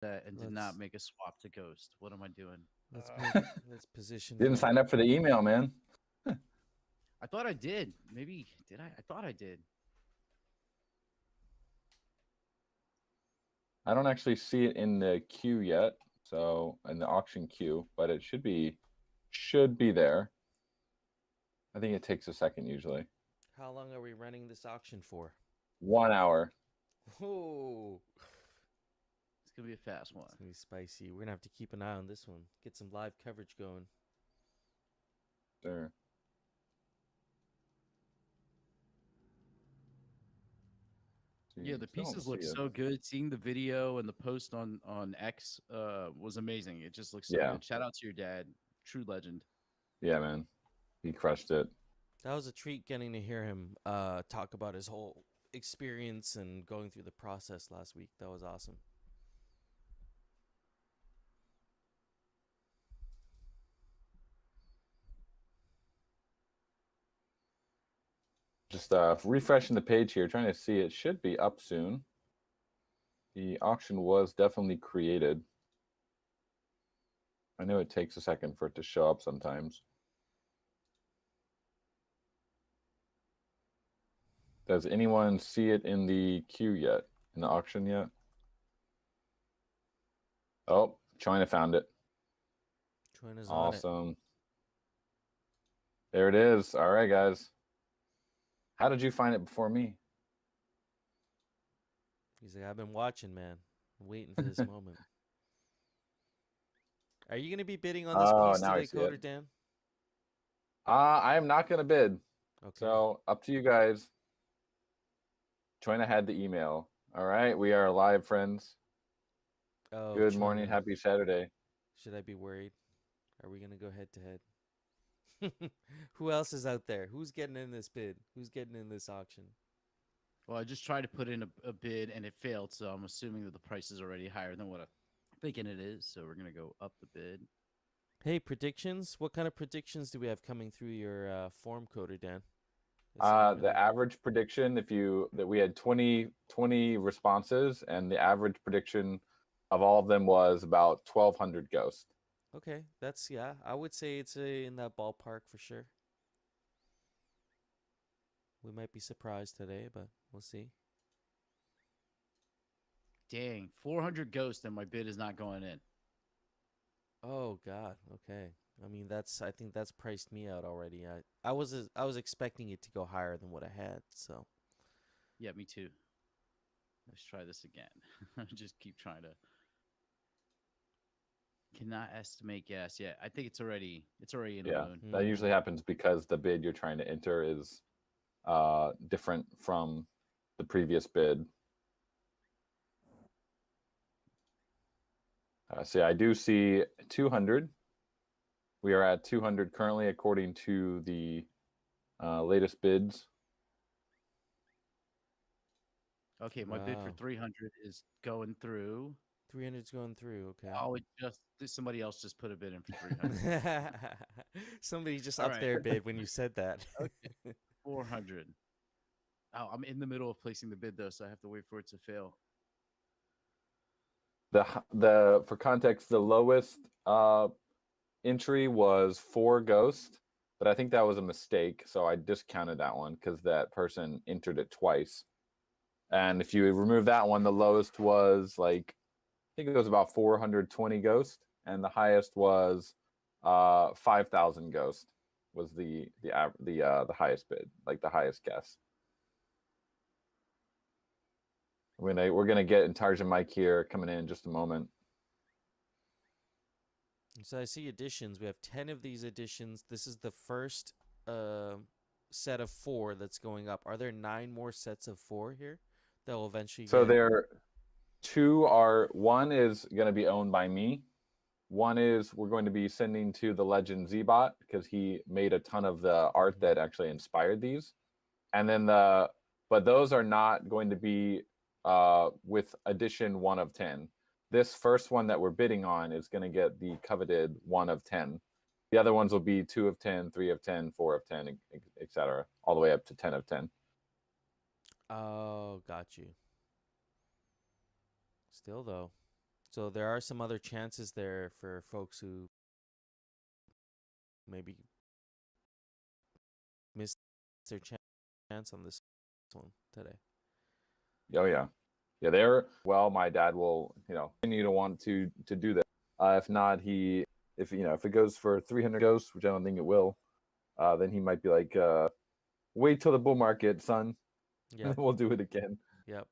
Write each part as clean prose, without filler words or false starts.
that and did not Let's make a swap to Ghost. What am I doing? let's Uh, make let's position Didn't for. sign up for the email, man. I thought I did. Maybe did I? I thought I did. I don't actually see it in the queue yet, so in the auction queue, but it should be there. I think it takes a second usually. How long are we running this auction for? 1 hour. Oh, It's gonna be a fast one. it's gonna be spicy. We're gonna have to keep an eye on this one. Get some live coverage going. There. Yeah, the Still don't pieces look see it. so good. Seeing the video and the post on X was amazing. It just looks so Yeah. good. Shout out to your dad, true legend. Yeah, man. He crushed it. That was a treat getting to hear him talk about his whole experience and going through the process last week. That was awesome. Just refreshing the page here, trying to see it should be up soon. The auction was definitely created. I know it takes a second for it to show up sometimes. Does anyone see it in the queue yet? In the auction yet? Oh, China found it. China's on it. Awesome. There it is. All right, guys. How did you find it before me? He's like, I've been watching, man. I'm waiting for this moment. Are you gonna be bidding on this Oh, piece now I today, see it. Coder Dan? I am not going to bid. Okay. So up to you guys. China had the email. All right, we are live, friends. Oh, Good morning. China. Happy Saturday. Should I be worried? Are we gonna go head to head? Who else is out there? Who's getting in this bid? Who's getting in this auction? Well, I just tried to put in a bid and it failed, so I'm assuming that the price is already higher than what I'm thinking it is. So we're gonna go up the bid. Hey, predictions. What kind of predictions do we have coming through your form, Coder Dan? Let's see how The many- average prediction, that we had 20 responses, and the average prediction of all of them was about 1,200 ghosts. Okay, that's yeah. I would say it's in that ballpark for sure. We might be surprised today, but we'll see. Dang, 400 ghosts and my bid is not going in. Oh God. Okay. I mean, I think that's priced me out already. I was expecting it to go higher than what I had. So Yeah, me too. Let's try this again. Just keep trying to. Cannot estimate gas. Yeah, I think it's already in the Yeah, moon. that usually happens because the bid you're trying to enter is different from the previous bid. So yeah, I do see 200. We are at 200 currently, according to the latest bids. Okay, my bid for wow, 300 is going through. 300's going through. Okay. Oh, somebody else just put a bid in for 300. Somebody just All upped right. their bid when you said that. Okay. 400. Oh, I'm in the middle of placing the bid though, so I have to wait for it to fail. The for context, the lowest entry was 4 ghosts, but I think that was a mistake, so I discounted that one because that person entered it twice. And if you remove that one, the lowest was like, I think it was about 420 ghost, and the highest was 5,000 ghost was the highest bid, like the highest guess. We're gonna get Intelligent Mike here coming in just a moment. So I see additions. We have 10 of these additions. This is the first set of 4 that's going up. Are there 9 more sets of 4 here that will eventually So get? one is going to be owned by me. One is we're going to be sending to the legend Zbot because he made a ton of the art that actually inspired these. And then but those are not going to be with edition 1 of 10. This first one that we're bidding on is going to get the coveted 1 of 10. The other ones will be 2 of 10, 3 of 10, 4 of 10, etc., all the way up to 10 of 10. Oh, got you. Still though, So there are some other chances there for folks who maybe missed their chance on this one today. Oh yeah, yeah. Well, my dad will continue to want to do that. If not, if it goes for 300 ghosts, which I don't think it will, then he might be like, wait till the bull market, son, and Yep. then we'll do it again. Yep.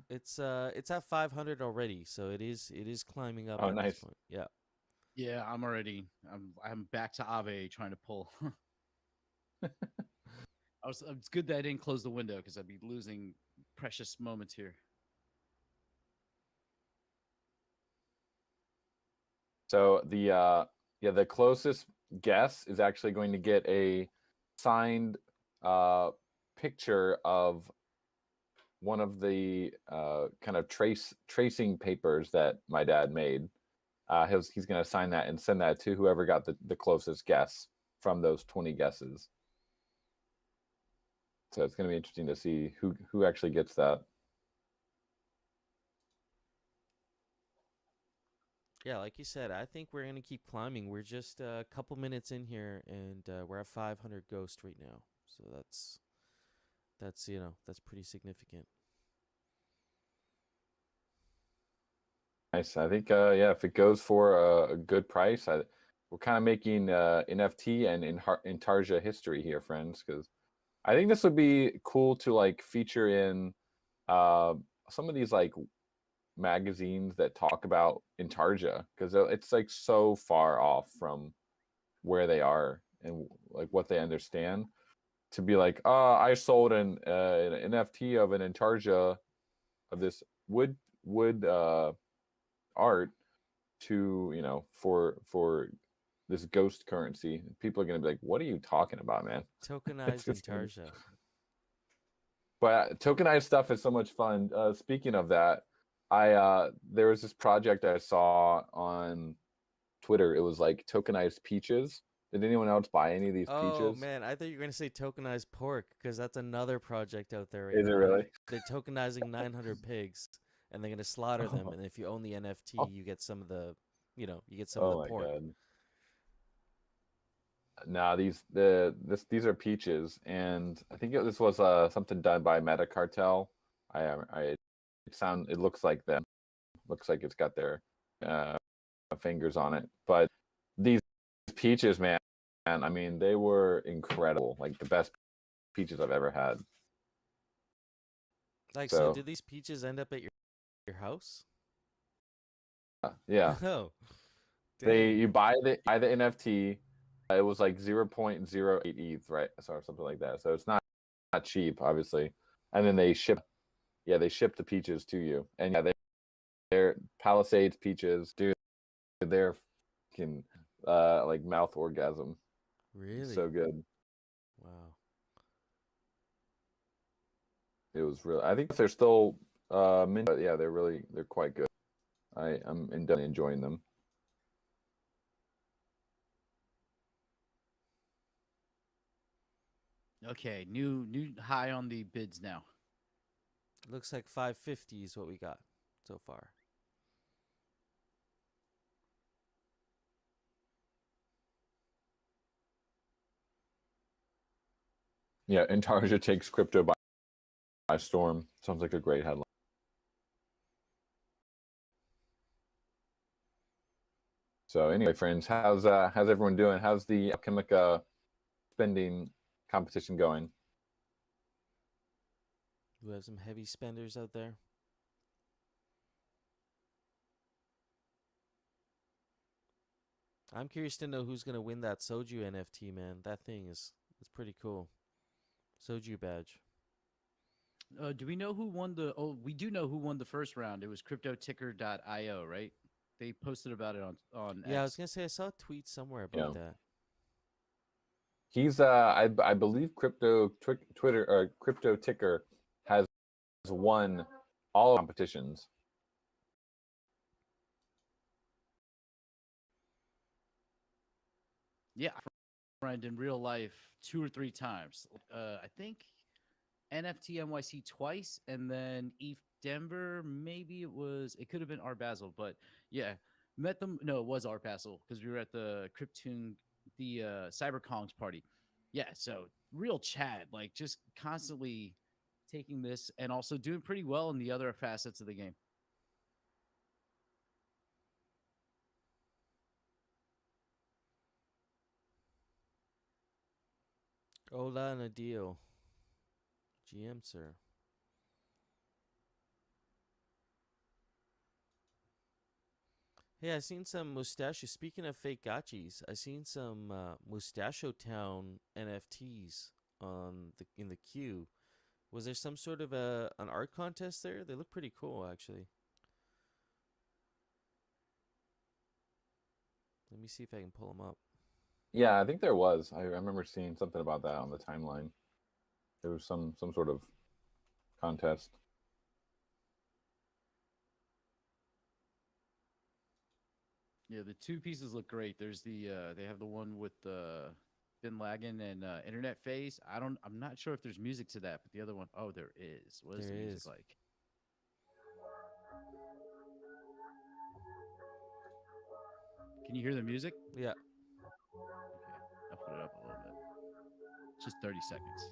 It's at 500 already, so it is climbing up Oh, at this nice. point. Yeah. Yeah, I'm back to Aave trying to pull. It's good that I didn't close the window because I'd be losing precious moments here. So the closest guess is actually going to get a signed picture of one of the kind of tracing papers that my dad made. He's going to sign that and send that to whoever got the closest guess from those 20 guesses. So it's going to be interesting to see who actually gets that. Yeah, like you said, I think we're gonna keep climbing. We're just a couple minutes in here, and we're at 500 ghost right now. So that's that's pretty significant. Nice. I think if it goes for a good price, we're kind of making NFT and Intarsia history here, friends, because I think this would be cool to like feature in some of these like magazines that talk about Intarsia, because it's like so far off from where they are and like what they understand. To be like, I sold an NFT of an Intarsia of this wood art to for this ghost currency. People are gonna be like, what are you talking about, man? Tokenized Intarsia. But tokenized stuff is so much fun. Speaking of that, there was this project I saw on Twitter. It was like tokenized peaches. Did anyone else buy any of these Oh peaches? man, I thought you were gonna say tokenized pork, because that's another project out there right Is it now. really? They're tokenizing 900 pigs, and they're gonna slaughter them. And if you own the NFT, Oh. you get some of the, you get some Oh of the my pork. god. Nah, these are peaches, and I think this was something done by Meta Cartel. It looks like them. Looks like it's got their fingers on it. But these peaches, man, I mean, they were incredible. Like the best peaches I've ever had. Like, so did these peaches end up at your house? Yeah. Oh, You buy the NFT. It was like 0.08 ETH, right? So something like that. So it's not cheap, obviously. And then they ship the peaches to you. And yeah, they're Palisades peaches, dude. They're fucking like mouth orgasm. really? So good. Wow. It was really. I think they're still mint, but yeah, they're quite good. I'm definitely enjoying them. Okay, new high on the bids now. Looks like 550 is what we got so far. Yeah, Intarsia takes crypto by storm. Sounds like a great headline. So anyway, friends, how's everyone doing? How's the alchemic spending competition going? We have some heavy spenders out there. I'm curious to know who's gonna win that Soju NFT, man. That thing it's pretty cool. Soju badge. Do we know who won the? Oh, we do know who won the first round. It was crypto-ticker.io, right? They posted about it on Yeah, I was X. gonna say I saw a tweet somewhere about that. He's I believe Twitter or crypto ticker has won all competitions. Yeah, friend in real life 2 or 3 times. I think NFT NYC twice, and then ETH Denver. Maybe it could have been Art Basel, but yeah, met them. No, it was Art Basel because we were at the Cryptoon, the CyberCongs party. Yeah, so real Chad, like just constantly taking this and also doing pretty well in the other facets of the game. Hola, Nadio. GM, sir. Hey, I seen some mustachio. Speaking of fake gotchis, I seen some Mustachio Town NFTs on the in the queue. Was there some sort of an art contest there? They look pretty cool, actually. Let me see if I can pull them up. Yeah, I think there was. I remember seeing something about that on the timeline. There was some sort of contest. Yeah, the two pieces look great. There's they have the one with Bin Laden and Internet Phase. I'm not sure if there's music to that, but the other one, oh, there is. What is There the music is. like? Can you hear the music? Yeah. Okay, I'll put it up a little bit. Just 30 seconds.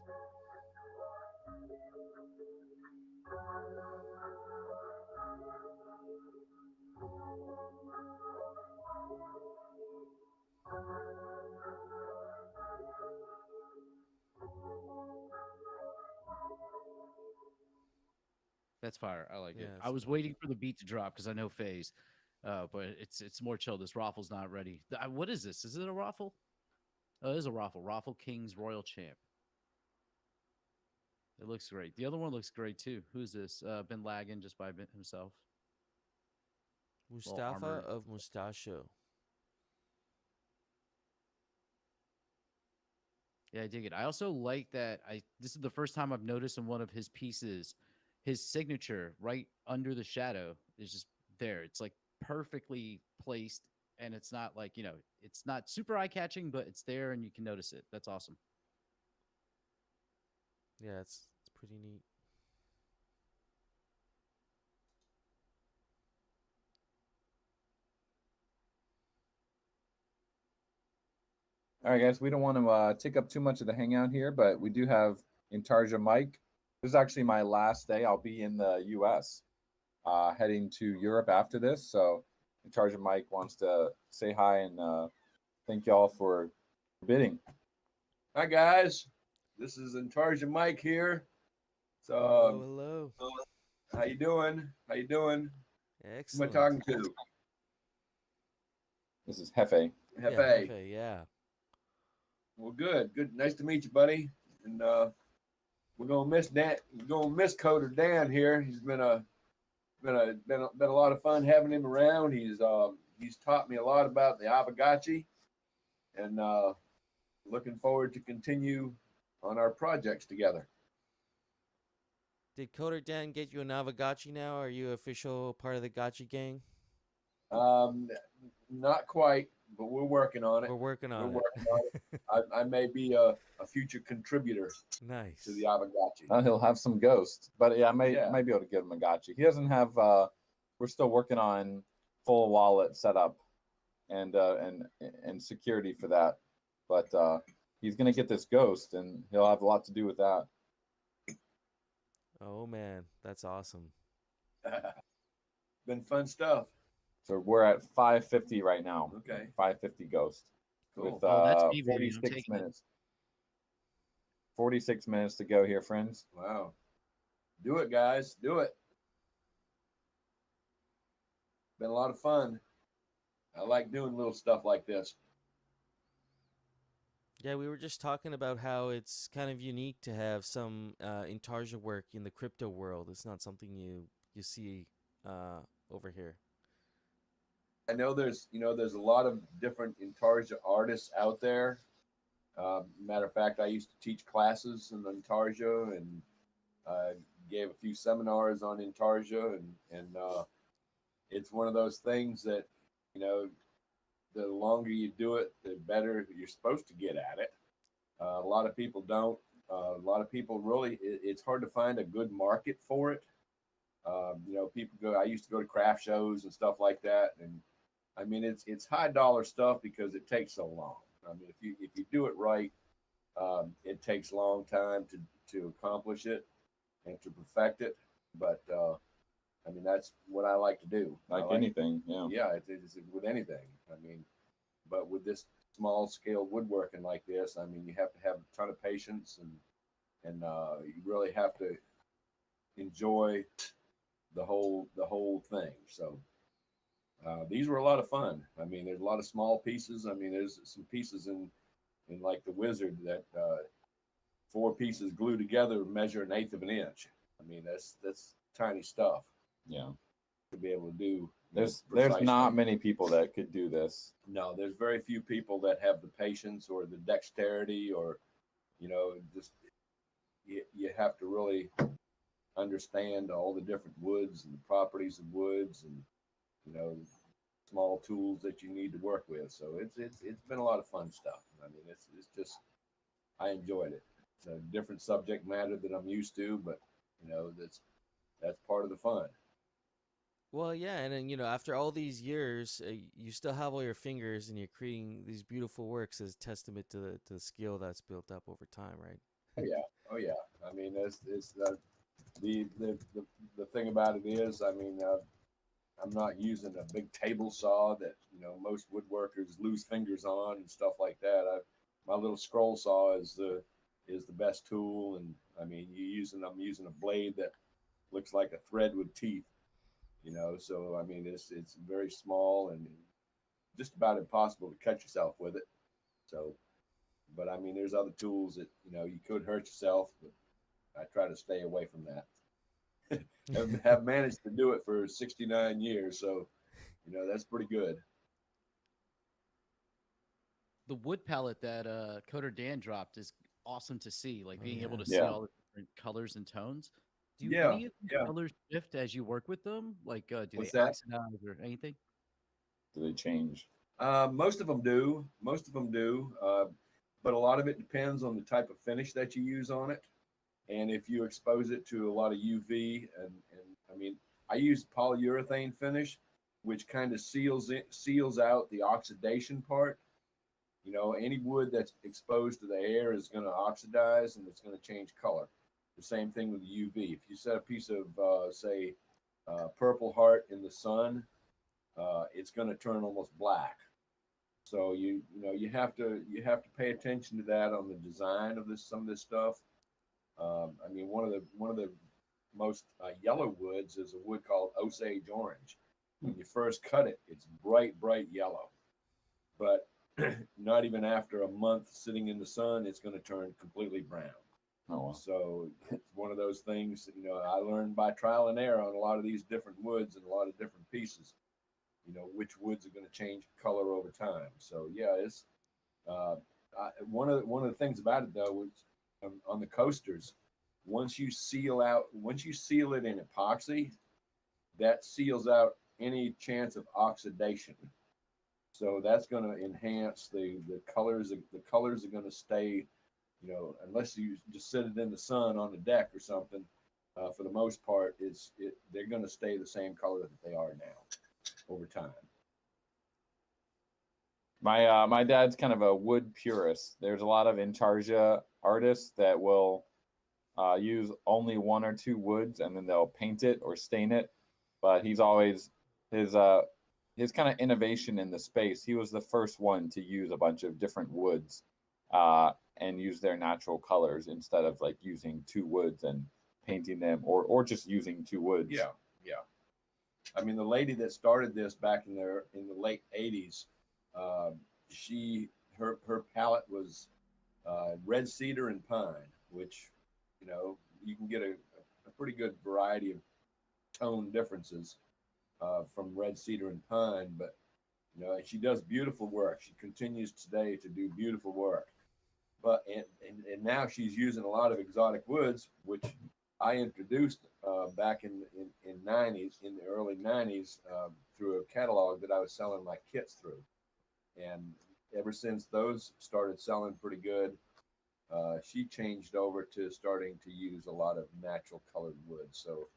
That's fire. I like Yeah, it. I it's was dope. waiting for the beat to drop because I know Phase, but it's more chill. This raffle's not ready. What is this? Is it a raffle? Oh, it is a raffle. Raffle Kings Royal Champ. It looks great. The other one looks great too. Who's this? Bin Laden just by himself. Little Mustafa armored. of Mustachio. Yeah, I dig it. I also like that. This is the first time I've noticed in one of his pieces, his signature right under the shadow is just there. It's like perfectly placed, and it's not like it's not super eye catching, but it's there and you can notice it. That's awesome. Yeah, it's pretty neat. All right, guys, we don't want to take up too much of the hangout here, but we do have Intarja Mike. This is actually my last day. I'll be in the U.S. Heading to Europe after this. So Intarja Mike wants to say hi and thank y'all for bidding. Hi guys, this is Intarja Mike here. So, Hello. how you doing? How you doing? Who am I Excellent. talking to? This is Hefe. Hefe. Yeah, Hefe, yeah. Well, good. Nice to meet you, buddy. And we're gonna miss Dan. We're gonna miss Coder Dan here. He's been a lot of fun having him around. He's taught me a lot about the Aavegotchi, and looking forward to continue on our projects together. Did Coder Dan get you a Aavegotchi now? Are you official part of the Gotchi gang? Not quite, but we're working on it. We're working on it. I may be a future contributor Nice. to the Aavegotchi. He'll have some ghosts, but yeah, I might be able to give him a gotcha. He doesn't have. We're still working on full wallet setup and security for that, but he's gonna get this ghost, and he'll have a lot to do with that. Oh man, that's awesome. Been fun stuff. So we're at 550 right now. Okay. 550 ghost. Cool. With That's me, baby. I'm 46 taking minutes. 46 minutes to go here, friends. Wow. Do it, guys. Do it. Been a lot of fun. I like doing little stuff like this. Yeah, we were just talking about how it's kind of unique to have some Intarja work in the crypto world. It's not something you see over here. I know there's a lot of different Intarja artists out there. Matter of fact, I used to teach classes in Intarja and gave a few seminars on Intarja, and it's one of those things that the longer you do it, the better you're supposed to get at it. A lot of people don't. A lot of people really, it's hard to find a good market for it. You know, people go. I used to go to craft shows and stuff like that, and I mean, it's high dollar stuff because it takes so long. I mean, if you do it right, it takes a long time to accomplish it and to perfect it. But I mean, that's what I like to do. Like I anything, yeah. Yeah, it's with anything. I mean, but with this small scale woodworking like this, I mean, you have to have a ton of patience and you really have to enjoy the whole thing. So these were a lot of fun. I mean, there's a lot of small pieces. I mean, there's some pieces in like the Wizard that 4 pieces glued together measure 1/8 of an inch. I mean, that's tiny stuff. Yeah. To be able to do. There's precisely. not many people that could do this. No, there's very few people that have the patience or the dexterity or, you know, just you have to really understand all the different woods and the properties of woods and, you know, small tools that you need to work with. So it's been a lot of fun stuff. I mean, it's just I enjoyed it. It's a different subject matter that I'm used to, but you know that's part of the fun. Well, yeah, and then after all these years, you still have all your fingers, and you're creating these beautiful works as testament to the skill that's built up over time, right? Oh yeah. I mean, it's the thing about it is, I mean, I'm not using a big table saw that most woodworkers lose fingers on and stuff like that. My little scroll saw is the best tool, and I mean, I'm using a blade that looks like a thread with teeth. So I mean, it's very small and just about impossible to cut yourself with it. So, but I mean, there's other tools that you could hurt yourself, but I try to stay away from that. have managed to do it for 69 years, so that's pretty good. The wood palette that Coder Dan dropped is awesome to see. Like being able to see Yeah. all the different colors and tones. Do Yeah, any of these yeah. colors shift as you work with them? Like, do What's they that? oxidize or anything? Do they change? Most of them do. Most of them do. But a lot of it depends on the type of finish that you use on it, and if you expose it to a lot of UV. And I mean, I use polyurethane finish, which kind of seals out the oxidation part. Any wood that's exposed to the air is going to oxidize and it's going to change color. The same thing with UV. If you set a piece of, say, purple heart in the sun, it's going to turn almost black. So you have to pay attention to that on the design of some of this stuff. I mean, one of the most yellow woods is a wood called Osage orange. When you first cut it, it's bright yellow, but not even after a month sitting in the sun, it's going to turn completely brown. Oh, wow. So it's one of those things, I learned by trial and error on a lot of these different woods and a lot of different pieces, which woods are going to change color over time. So yeah, it's one of the things about it though, which on the coasters, once you seal it in epoxy, that seals out any chance of oxidation. So that's going to enhance the colors. The colors are going to stay, unless you just sit it in the sun on the deck or something. For the most part, they're going to stay the same color that they are now over time. My dad's kind of a wood purist. There's a lot of intarsia artists that will use only 1 or 2 woods and then they'll paint it or stain it. But he's always his kind of innovation in the space. He was the first one to use a bunch of different woods and use their natural colors instead of like using 2 woods and painting them or just using 2 woods. Yeah. I mean, the lady that started this back in the late 80s, her palette was red cedar and pine, which you can get a pretty good variety of tone differences from red cedar and pine. But and she does beautiful work. She continues today to do beautiful work. But and now she's using a lot of exotic woods, which I introduced back in the early 90s through a catalog that I was selling my kits through. And ever since those started selling pretty good, she changed over to starting to use a lot of natural colored wood. So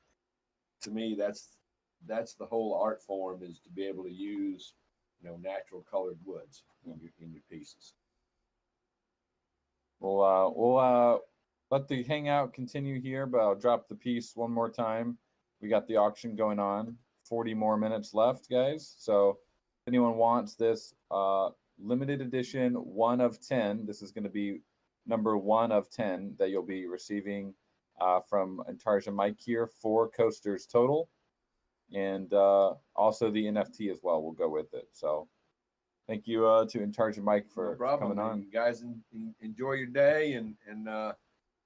to me, that's the whole art form, is to be able to use, natural colored woods in your pieces. We'll let the hangout continue here, but I'll drop the piece one more time. We got the auction going on. 40 more minutes left, guys. So if anyone wants this limited edition 1 of 10, this is going to be number 1 of 10 that you'll be receiving from Intarsia Mike here. 4 coasters total. And also the NFT as well will go with it. So thank you to Intarsia Mike for coming on. You guys enjoy your day, and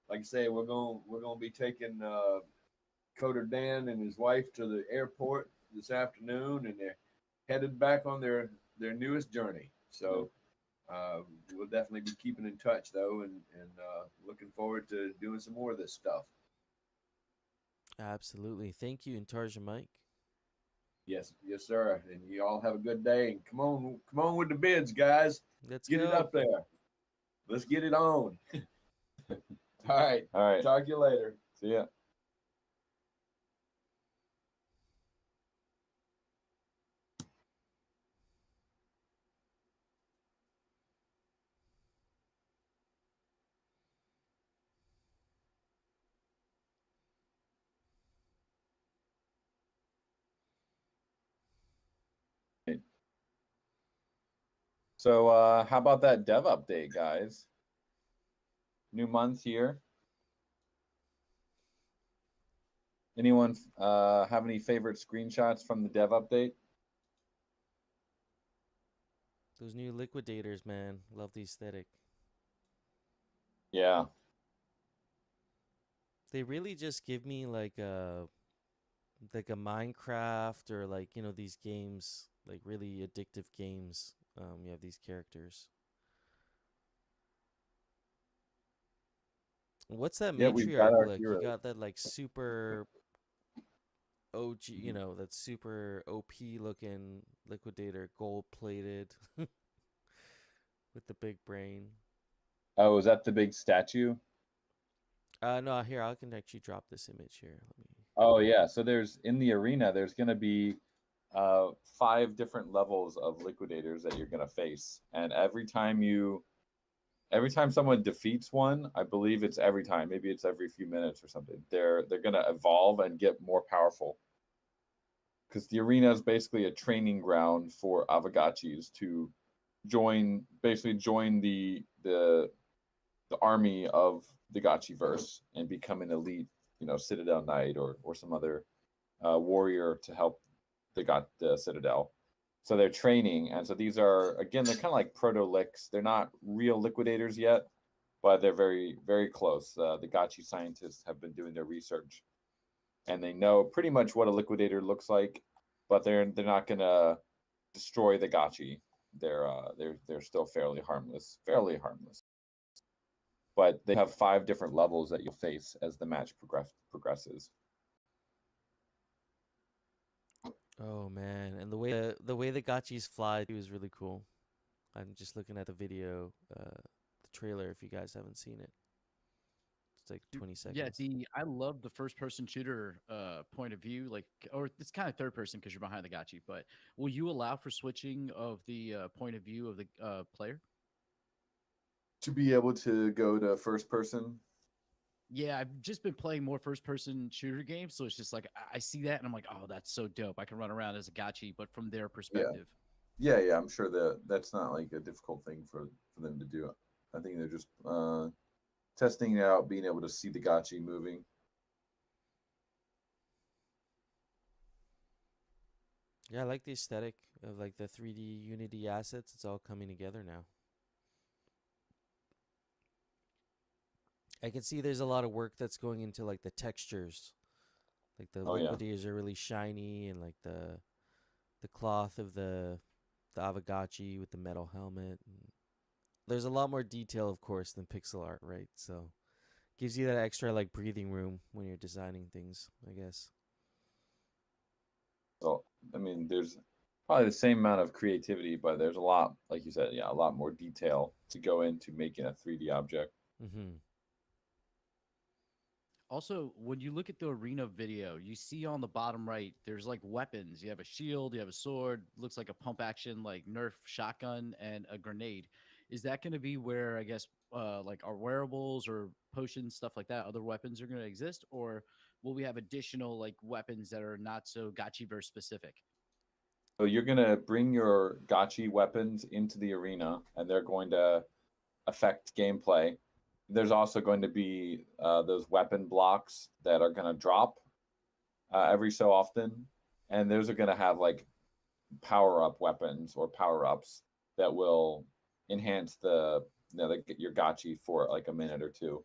like I say, we're gonna be taking Coder Dan and his wife to the airport this afternoon, and they're headed back on their newest journey. So we'll definitely be keeping in touch, though, and looking forward to doing some more of this stuff. Absolutely. Thank you, Intarsia Mike. Yes, sir. And you all have a good day. And come on with the bids, guys. Let's get go. it up there. Let's get it on. All right. Talk to you later. See ya. So how about that dev update, guys? New month here. Anyone have any favorite screenshots from the dev update? Those new liquidators, man. Love the aesthetic. Yeah. They really just give me like a Minecraft, or like, these games, like really addictive games. You have these characters. What's that matriarch look? You got that like super OG, that super OP looking liquidator, gold plated with the big brain. Oh, is that the big statue? No, here, I can actually drop this image here. Let me. Oh yeah, so in the arena, there's gonna be 5 different levels of liquidators that you're gonna face, and every time someone defeats one, I believe it's every time, maybe it's every few minutes or something, they're gonna evolve and get more powerful. Because the arena is basically a training ground for Aavegotchis to join the army of the Gotchiverse and become an elite, Citadel Knight or some other warrior to help the Citadel. So they're training, and so these are, again, they're kind of like proto-licks. They're not real liquidators yet, but they're very, very close. The Gotchi scientists have been doing their research, and they know pretty much what a liquidator looks like, but they're not gonna destroy the Gotchi. They're still fairly harmless. But they have 5 different levels that you'll face as the match progresses. Oh man, and the way the Gotchis fly too is really cool. I'm just looking at the video, the trailer. If you guys haven't seen it, it's like 20 seconds. Yeah, I love the first-person shooter point of view, or it's kind of third-person because you're behind the Gotchi. But will you allow for switching of the point of view of the player? To be able to go to first person? Yeah, I've just been playing more first-person shooter games, so it's just like I see that and I'm like, oh, that's so dope. I can run around as a Gotchi, but from their perspective. Yeah, I'm sure that's not like a difficult thing for them to do. I think they're just testing it out, being able to see the Gotchi moving. Yeah, I like the aesthetic of like the 3D Unity assets. It's all coming together now. I can see there's a lot of work that's going into like the textures. Like the liquidators are really shiny, and like the cloth of the Aavegotchi with the metal helmet. And there's a lot more detail, of course, than pixel art, right? So gives you that extra like breathing room when you're designing things, I guess. So I mean, there's probably the same amount of creativity, but there's a lot, like you said, a lot more detail to go into making a 3D object. Mm-hmm. Also, when you look at the arena video, you see on the bottom right, there's like weapons. You have a shield, you have a sword, looks like a pump action, like Nerf shotgun, and a grenade. Is that going to be where, I guess, like our wearables or potions, stuff like that, other weapons are going to exist? Or will we have additional like weapons that are not so Gotchiverse specific? So you're gonna bring your Gotchi weapons into the arena, and they're going to affect gameplay. There's also going to be those weapon blocks that are going to drop every so often, and those are going to have like power up weapons or power ups that will enhance your Gotchi for like a minute or two.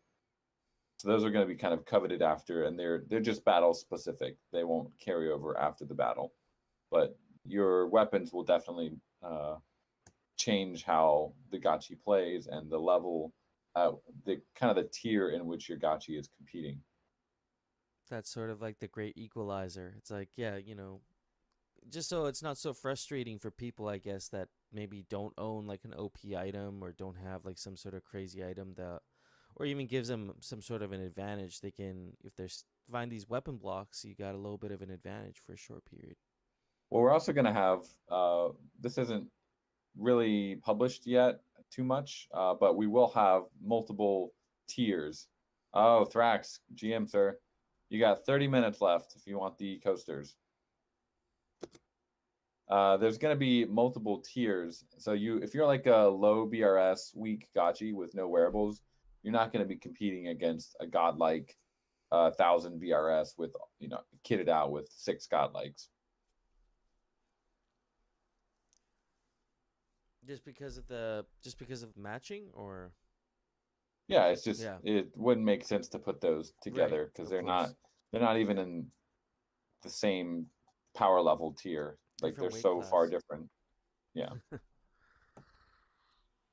So those are going to be kind of coveted after, and they're just battle specific. They won't carry over after the battle, but your weapons will definitely change how the Gotchi plays and the level, the kind of the tier in which your Gotchi is competing. That's sort of like the great equalizer. It's like, yeah, just so it's not so frustrating for people, I guess, that maybe don't own like an OP item or don't have like some sort of crazy item that, or even gives them some sort of an advantage. They can, if they find these weapon blocks, you got a little bit of an advantage for a short period. Well, we're also going to have, this isn't really published yet too much, but we will have multiple tiers. Oh, Thrax, GM, sir. You got 30 minutes left if you want the coasters. There's going to be multiple tiers. So if you're like a low BRS weak Gotchi with no wearables, you're not going to be competing against a godlike 1,000 BRS with, kitted out with 6 godlikes. Just because of matching, or Yeah, it's just Yeah. it wouldn't make sense to put those together because of they're course. not even in the same power level tier. Like they're Different weight so far class. different. Yeah.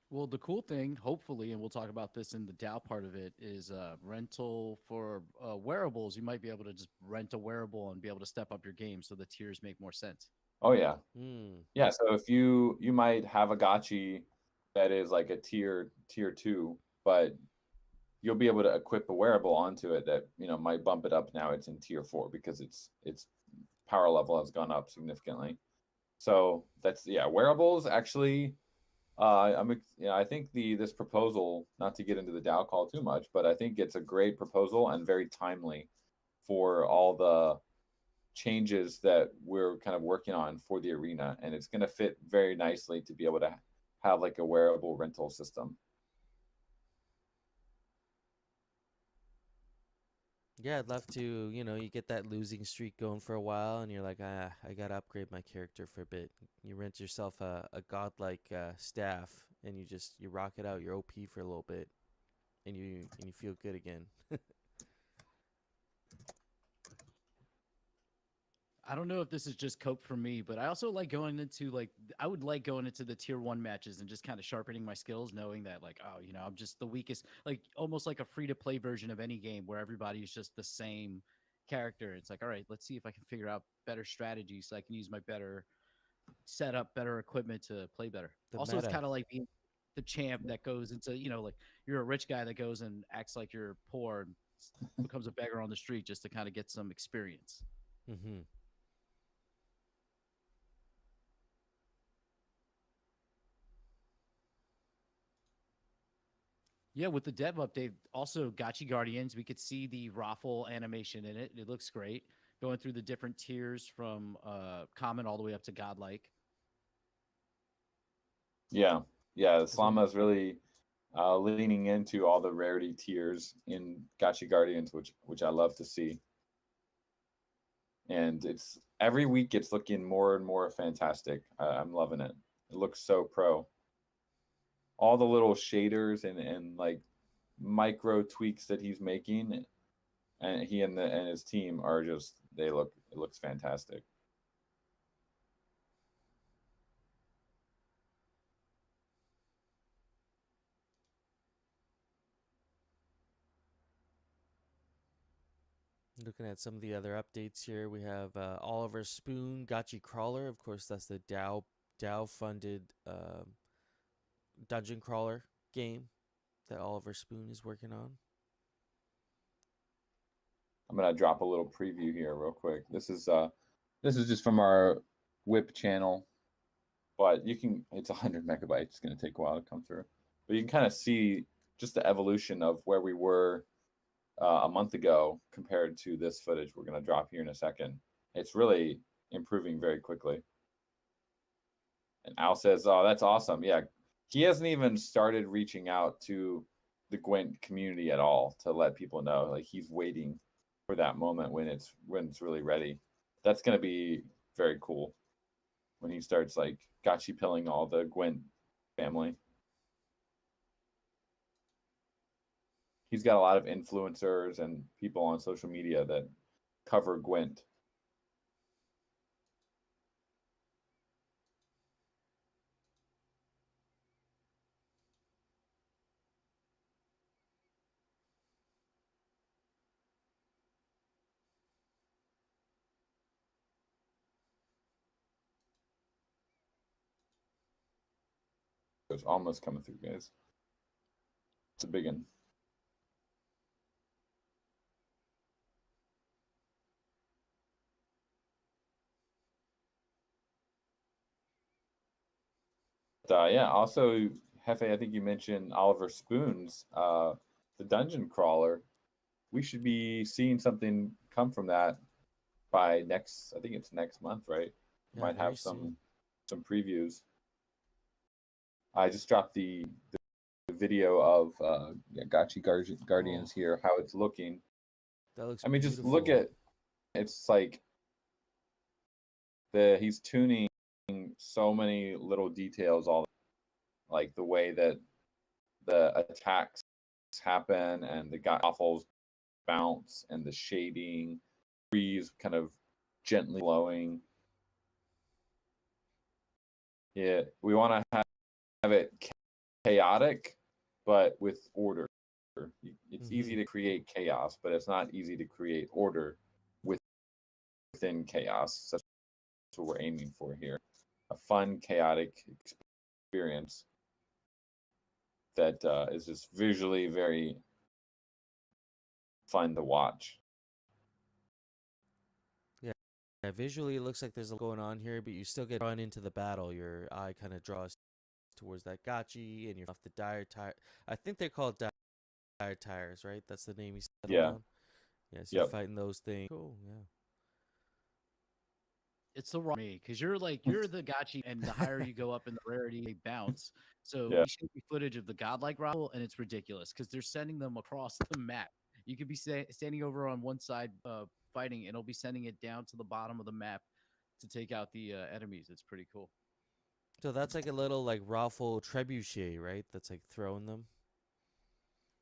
Well, the cool thing, hopefully, and we'll talk about this in the DAO part of it, is rental for wearables. You might be able to just rent a wearable and be able to step up your game so the tiers make more sense. Oh yeah. Hmm. Yeah. So if you might have a Gotchi that is like a tier 2, but you'll be able to equip a wearable onto it that might bump it up. Now it's in tier 4 because its power level has gone up significantly. So that's wearables actually. I think this proposal, not to get into the DAO call too much, but I think it's a great proposal and very timely for all the changes that we're kind of working on for the arena, and it's going to fit very nicely to be able to have like a wearable rental system. Yeah, I'd love to, you get that losing streak going for a while and you're like, I gotta upgrade my character for a bit. You rent yourself a godlike staff and you rock it out, you're OP for a little bit and you feel good again. I don't know if this is just cope for me, but I also like going into I would like going into the tier 1 matches and just kind of sharpening my skills, knowing that like, oh, I'm just the weakest, like almost like a free to play version of any game where everybody's just the same character. It's like, all right, let's see if I can figure out better strategies so I can use my better setup, better equipment to play better. The Also, it's meta. kind of like being the champ that goes into, like you're a rich guy that goes and acts like you're poor and becomes a beggar on the street just to kind of get some experience. Mm-hmm. Yeah, with the dev update, also Gotchi Guardians, we could see the raffle animation in it. It looks great. Going through the different tiers from common all the way up to godlike. Yeah, Slama is really leaning into all the rarity tiers in Gotchi Guardians, which I love to see. And it's every week it's looking more and more fantastic. I'm loving it. It looks so pro. All the little shaders and like micro tweaks that he's making, and he and his team are just it looks fantastic. Looking at some of the other updates here, we have Oliver Spoon Gotchi Crawler. Of course, that's the DAO funded dungeon crawler game that Oliver Spoon is working on. I'm gonna drop a little preview here real quick. This is just from our whip channel, but you can, it's 100 megabytes. It's gonna take a while to come through, but you can kind of see just the evolution of where we were a month ago compared to this footage we're gonna drop here in a second. It's really improving very quickly. And Al says, "Oh, that's awesome." Yeah, he hasn't even started reaching out to the Gwent community at all to let people know. Like, he's waiting for that moment when it's really ready. That's gonna be very cool when he starts like gotchi pilling all the Gwent family. He's got a lot of influencers and people on social media that cover Gwent. It's almost coming through, guys. It's a big one. Yeah, also, Hefe, I think you mentioned Oliver Spoon's the dungeon crawler. We should be seeing something come from that by next, I think it's next month, right? Yeah, Might very have soon. some previews. I just dropped the video of Gotchi Guardians here, how it's looking. That looks I mean, just look beautiful. at, it's like he's tuning so many little details, all like the way that the attacks happen and the god awfuls bounce and the shading, breeze kind of gently blowing. Yeah, we want to have it chaotic, but with order. It's easy to create chaos, but it's not easy to create order within chaos. That's what we're aiming for here. A fun, chaotic experience that is just visually very fun to watch. Yeah, visually it looks like there's a lot going on here, but you still get run into the battle. Your eye kind of draws towards that gotchi, and you're off the dire tire. I think they're called dire tires, right? That's the name you settled Yeah. on. Yes, you're Yep. fighting those things. Cool. Yeah. It's the wrong me because you're the gotchi, and the higher you go up in the rarity, they bounce. So Yeah. we showed you footage of the godlike rival, and it's ridiculous because they're sending them across the map. You could be standing over on one side fighting, and it'll be sending it down to the bottom of the map to take out the enemies. It's pretty cool. So that's like a little like raffle trebuchet, right? That's like throwing them.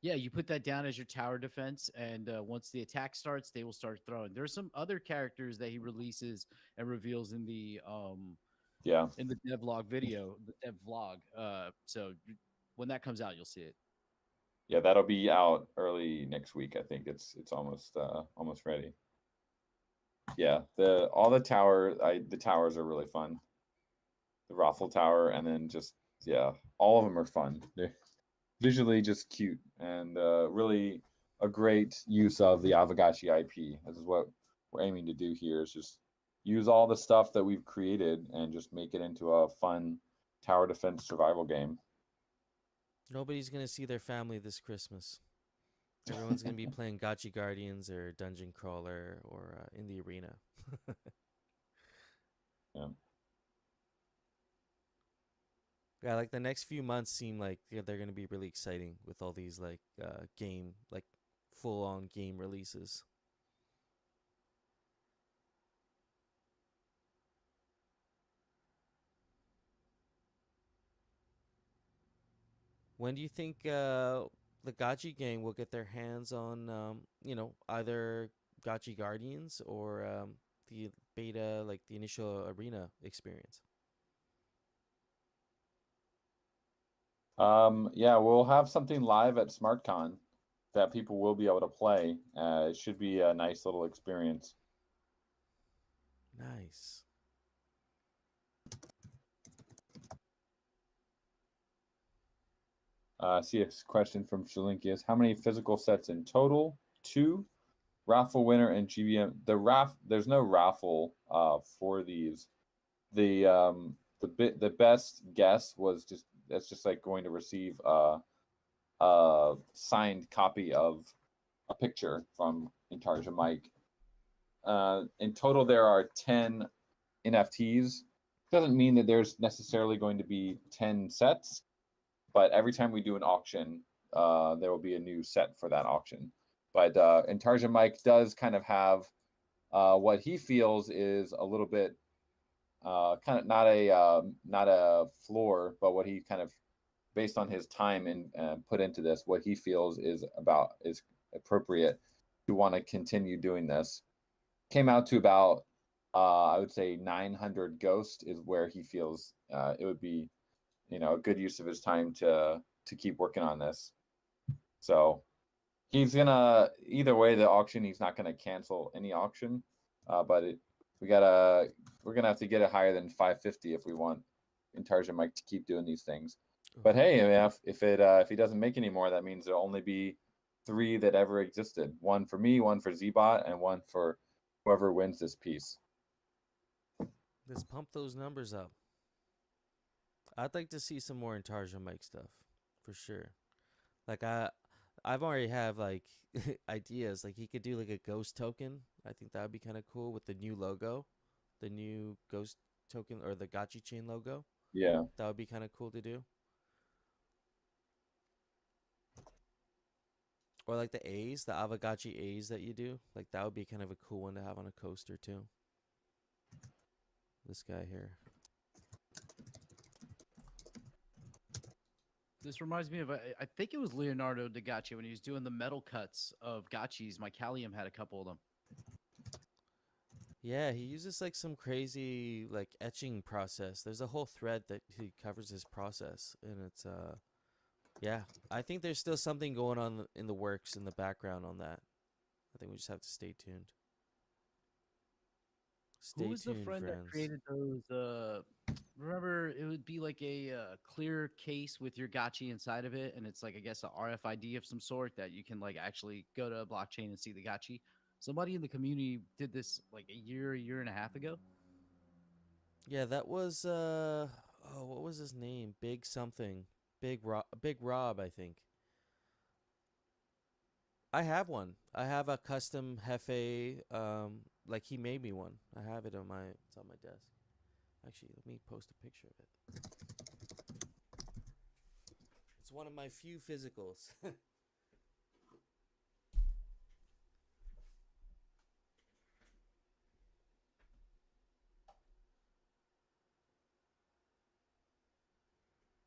Yeah, you put that down as your tower defense, and once the attack starts, they will start throwing. There's some other characters that he releases and reveals in the Yeah. devlog video, the dev vlog. So when that comes out, you'll see it. Yeah, that'll be out early next week. I think it's almost ready. Yeah, the towers are really fun. The Raffle Tower, and then just all of them are fun. They're visually just cute and really a great use of the Aavegotchi IP. This is what we're aiming to do here, is just use all the stuff that we've created and just make it into a fun tower defense survival game. Nobody's gonna see their family this Christmas. Everyone's gonna be playing Gotchi Guardians or Dungeon Crawler or in the arena. Yeah. Yeah, like the next few months seem like they're gonna be really exciting with all these like game like full on game releases. When do you think the Gotchi gang will get their hands on either Gotchi Guardians or the beta, like the initial arena experience? Yeah, we'll have something live at SmartCon that people will be able to play. It should be a nice little experience. Nice. See a question from Shalinkius. How many physical sets in total? 2. raffle winner and GBM. There's no raffle for these. The best guess was that's just like going to receive a signed copy of a picture from Intarsia Mike. In total, there are 10 NFTs. Doesn't mean that there's necessarily going to be 10 sets, but every time we do an auction, there will be a new set for that auction. But Intarsia Mike does kind of have what he feels is a little bit kind of not a floor, but what he kind of, based on his time and put into this, what he feels is appropriate to want to continue doing this. Came out to about I would say 900 ghost is where he feels it would be, a good use of his time to keep working on this. So he's gonna, either way, the auction, he's not gonna cancel any auction, but we're gonna have to get it higher than 550 if we want Intarsia Mike to keep doing these things. But hey, I mean, if he doesn't make any more, that means there'll only be 3 that ever existed. One for me, one for Zbot, and one for whoever wins this piece. Let's pump those numbers up. I'd like to see some more Intarsia Mike stuff, for sure. Like I've already have like ideas. Like he could do like a ghost token. I think that would be kind of cool with the new logo, the new ghost token or the Gotchi chain logo. Yeah, that would be kind of cool to do. Or like the A's, the Aavegotchi A's that you do. Like that would be kind of a cool one to have on a coaster too. This guy here. This reminds me of, I think it was Leonardo da Gotchi when he was doing the metal cuts of Gotchis. Mycalium had a couple of them. Yeah, he uses like some crazy like etching process. There's a whole thread that he covers his process, and it's yeah, I think there's still something going on in the works in the background on that. I think we just have to stay tuned. Who was the friend that created those? Remember, it would be like a clear case with your Gotchi inside of it, and it's like, I guess, a RFID of some sort that you can like actually go to a blockchain and see the Gotchi. Somebody in the community did this like a year and a half ago. Yeah, that was oh, what was his name? Big something. Big Rob, I think. I have one. I have a custom Hefe. Like he made me one. I have it on it's on my desk. Actually, let me post a picture of it. It's one of my few physicals.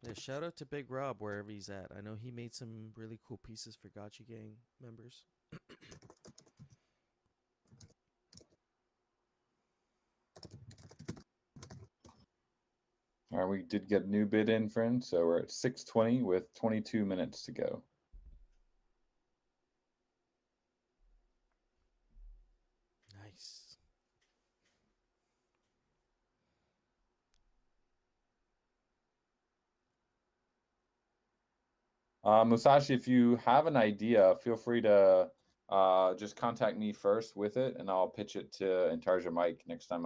Yeah, shout out to Big Rob wherever he's at. I know he made some really cool pieces for Gotchi Gang members. All right, we did get a new bid in, friends. So we're at 620 with 22 minutes to go. Nice. Musashi, if you have an idea, feel free to just contact me first with it, and I'll pitch it to Intarsia Mike next time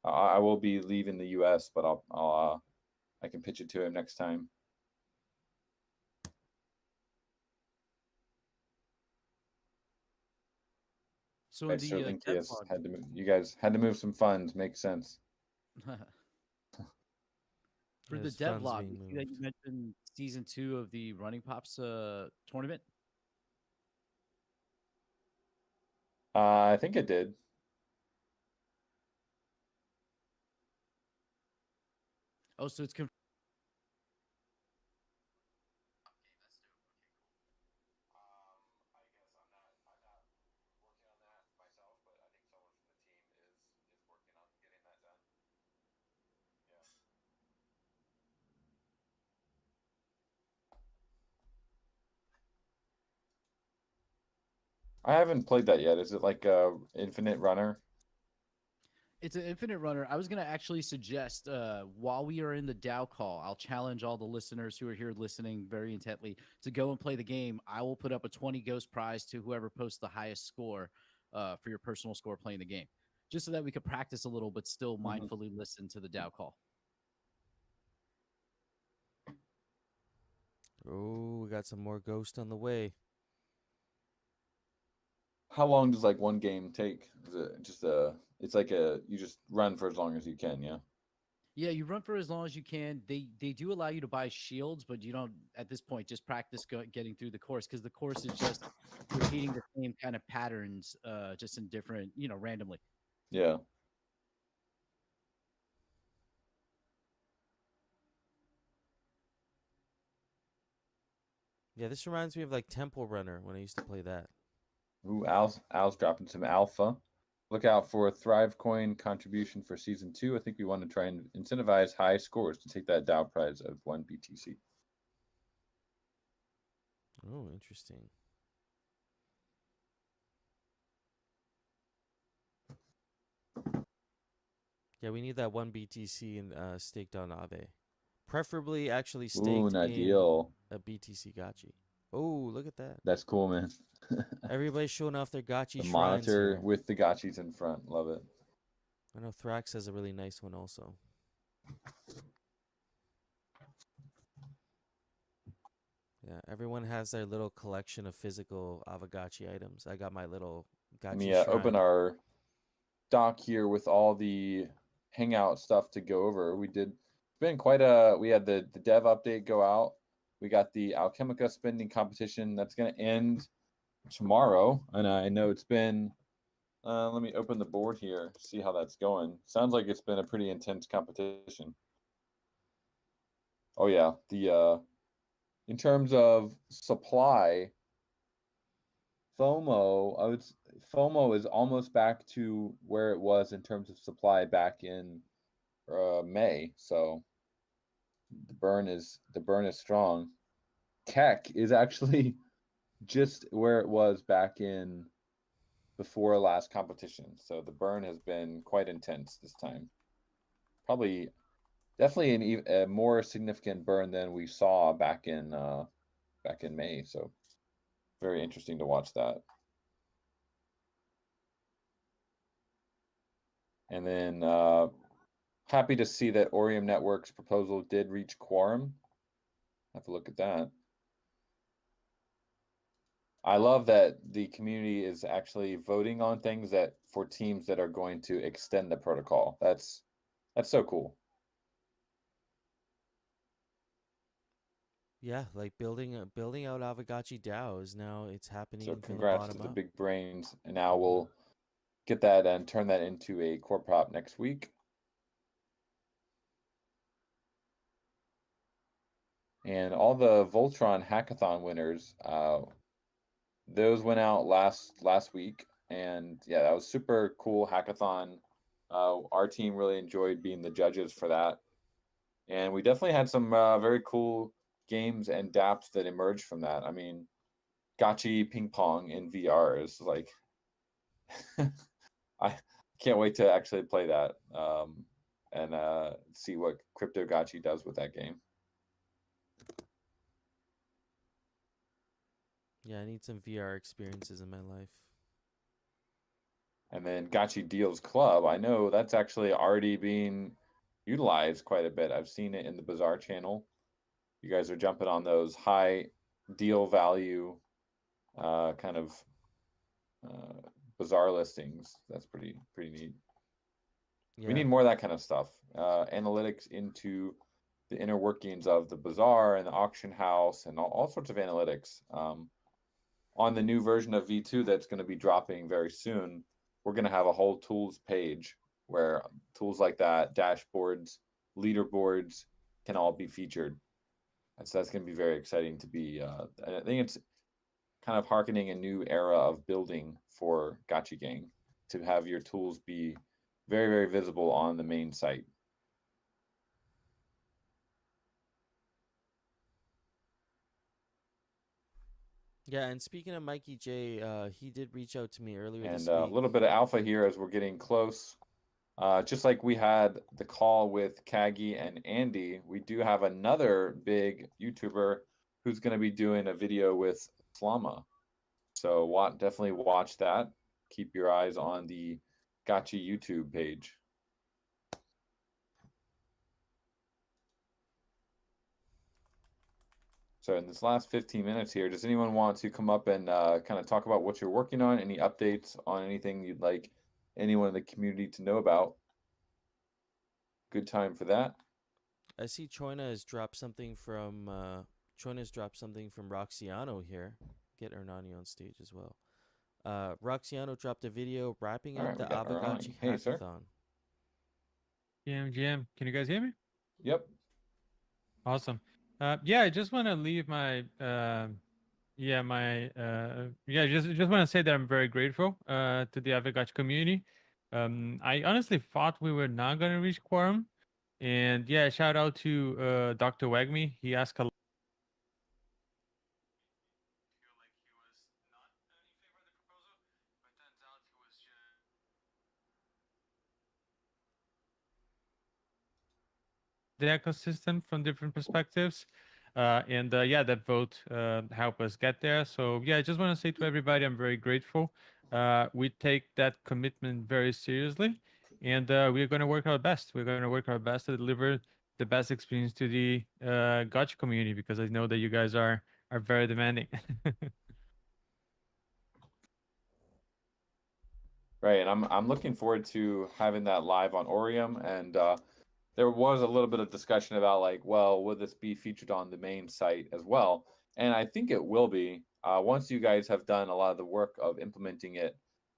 I will be leaving the U.S., but I can pitch it to him next time. So in the you guys had to move some funds. Makes sense. For the devlog, you see that you mentioned season 2 of the Running Pops tournament. I think it did. Oh, so it's confirmed. I haven't played that yet. Is it like a infinite runner? It's an infinite runner. I was going to actually suggest while we are in the DAO call, I'll challenge all the listeners who are here listening very intently to go and play the game. I will put up a 20 ghost prize to whoever posts the highest score. for your personal score playing the game, just so that we could practice a little, but still mindfully listen to the DAO call. Oh, we got some more Ghost on the way. How long does like one game take? Is it just it's like you just run for as long as you can, yeah? Yeah, you run for as long as you can. They do allow you to buy shields, but you don't at this point. Just practice getting through the course, because the course is just repeating the same kind of patterns, just in different, randomly. Yeah. Yeah, this reminds me of like Temple Runner when I used to play that. Ooh, Al's dropping some alpha. Look out for a Thrive Coin contribution for season 2. I think we want to try and incentivize high scores to take that DAO prize of 1 BTC. Oh, interesting. Yeah, we need that 1 BTC and staked on Aave. Preferably actually Ooh, staked an in ideal. a BTC Gotchi. Oh, look at that. That's cool, man. Everybody's showing off their Gotchi The shrines monitor here. with the Gotchis in front. Love it. I know Thrax has a really nice one also. Yeah, everyone has their little collection of physical Aavegotchi items. I got my little Let Gotchi me shrine. open our doc here with all the hangout stuff to go over. We had the dev update go out. We got the Alchemica spending competition that's going to end tomorrow. And I know it's been, let me open the board here, see how that's going. Sounds like it's been a pretty intense competition. Oh yeah, in terms of supply, FOMO is almost back to where it was in terms of supply back in May. So the burn is strong. Keck is actually just where it was back in before last competition. So the burn has been quite intense this time. Definitely a more significant burn than we saw back in May. So very interesting to watch that. And then happy to see that Orium Network's proposal did reach quorum. Have a look at that. I love that the community is actually voting on things for teams that are going to extend the protocol. That's so cool. Yeah, like building out Aavegotchi DAO is now it's happening So from the congrats bottom to the up. big brains. And now we'll get that and turn that into a core prop next week. And all the Voltron hackathon winners, those went out last week. And yeah, that was super cool hackathon. Our team really enjoyed being the judges for that. And we definitely had some very cool games and dApps that emerged from that. I mean, Gotchi ping pong in VR is like, I can't wait to actually play that and see what Crypto-Gotchi does with that game. Yeah, I need some VR experiences in my life. And then Gotchi Deals Club, I know that's actually already being utilized quite a bit. I've seen it in the Bazaar channel. You guys are jumping on those high deal value kind of Bazaar listings. That's pretty neat. Yeah. We need more of that kind of stuff. Analytics into the inner workings of the Bazaar and the auction house and all sorts of analytics. On the new version of V2 that's going to be dropping very soon, we're going to have a whole tools page where tools like that, dashboards, leaderboards can all be featured. And so that's going to be very exciting to be. I think it's kind of hearkening a new era of building for Gotchi Gang to have your tools be very, very visible on the main site. Yeah, and speaking of Mikey J, he did reach out to me earlier And this a week. little bit of alpha here as we're getting close. Just like we had the call with Kagi and Andy, we do have another big YouTuber who's going to be doing a video with Slama. So definitely watch that. keep your eyes on the Gotchi YouTube page. So in this last 15 minutes here, does anyone want to come up and kind of talk about what you're working on? Any updates on anything you'd like anyone in the community to know about? Good time for that. I see Choina has dropped something from Roxiano here. Get Hernani on stage as well. Roxiano dropped a video wrapping All up right, the we got Hernani. Aavegotchi Hey, sir. hackathon. GM, can you guys hear me? Yep. Awesome. Yeah, I just want to leave my just want to say that I'm very grateful to the Aavegotchi community. I honestly thought we were not going to reach quorum, and yeah, shout out to Dr. Wagme. He asked a lot. The ecosystem from different perspectives. Yeah, that vote helped us get there. So yeah, I just want to say to everybody, I'm very grateful. We take that commitment very seriously, and we're going to work our best. We're going to work our best to deliver the best experience to the Gotcha community, because I know that you guys are very demanding. Right, and I'm looking forward to having that live on Orium, and there was a little bit of discussion about like, well, will this be featured on the main site as well? And I think it will be once you guys have done a lot of the work of implementing it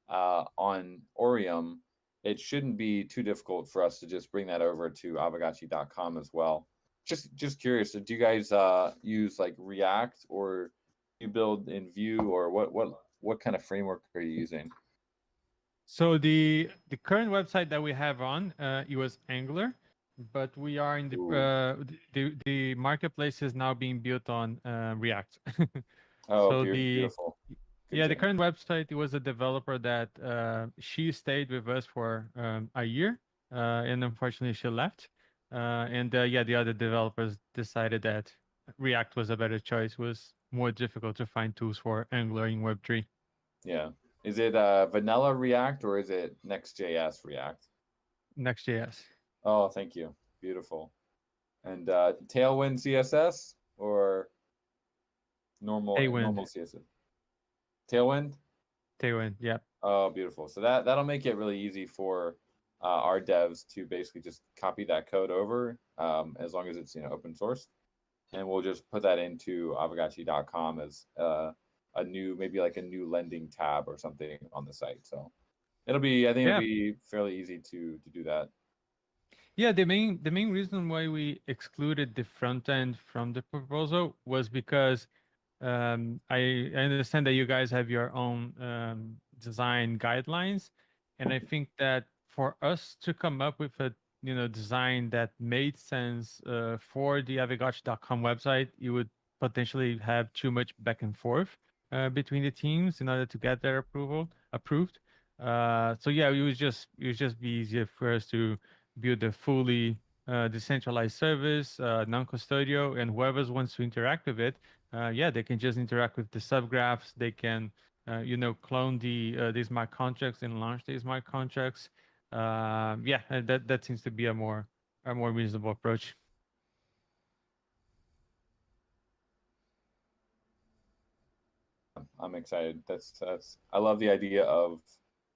on Orium. It shouldn't be too difficult for us to just bring that over to Aavegotchi.com as well. Just curious, do you guys use like React, or you build in Vue, or what kind of framework are you using? So the current website that we have on it was Angular, but we are in the marketplace is now being built on React. Oh, so beautiful. The current website, it was a developer that she stayed with us for a year, and unfortunately she left. The other developers decided that React was a better choice. It was more difficult to find tools for Angular in Web3. Yeah. Is it vanilla React, or is it Next.js React? Next.js. Oh, thank you. Beautiful. And Tailwind CSS or normal CSS? Tailwind? Tailwind, yeah. Oh, beautiful. So that'll make it really easy for our devs to basically just copy that code over, as long as it's open source, and we'll just put that into Aavegotchi.com as maybe like a new lending tab or something on the site. So I think it'll be fairly easy to do that. Yeah, the main reason why we excluded the front end from the proposal was because I understand that you guys have your own design guidelines, and I think that for us to come up with a design that made sense for the Aavegotchi.com website, you would potentially have too much back and forth between the teams in order to get their approved. So yeah, it was just be easier for us to build a fully decentralized service, non-custodial, and whoever wants to interact with it, they can just interact with the subgraphs. They can, clone these smart contracts and launch these smart contracts. That seems to be a more reasonable approach. I'm excited. That's I love the idea of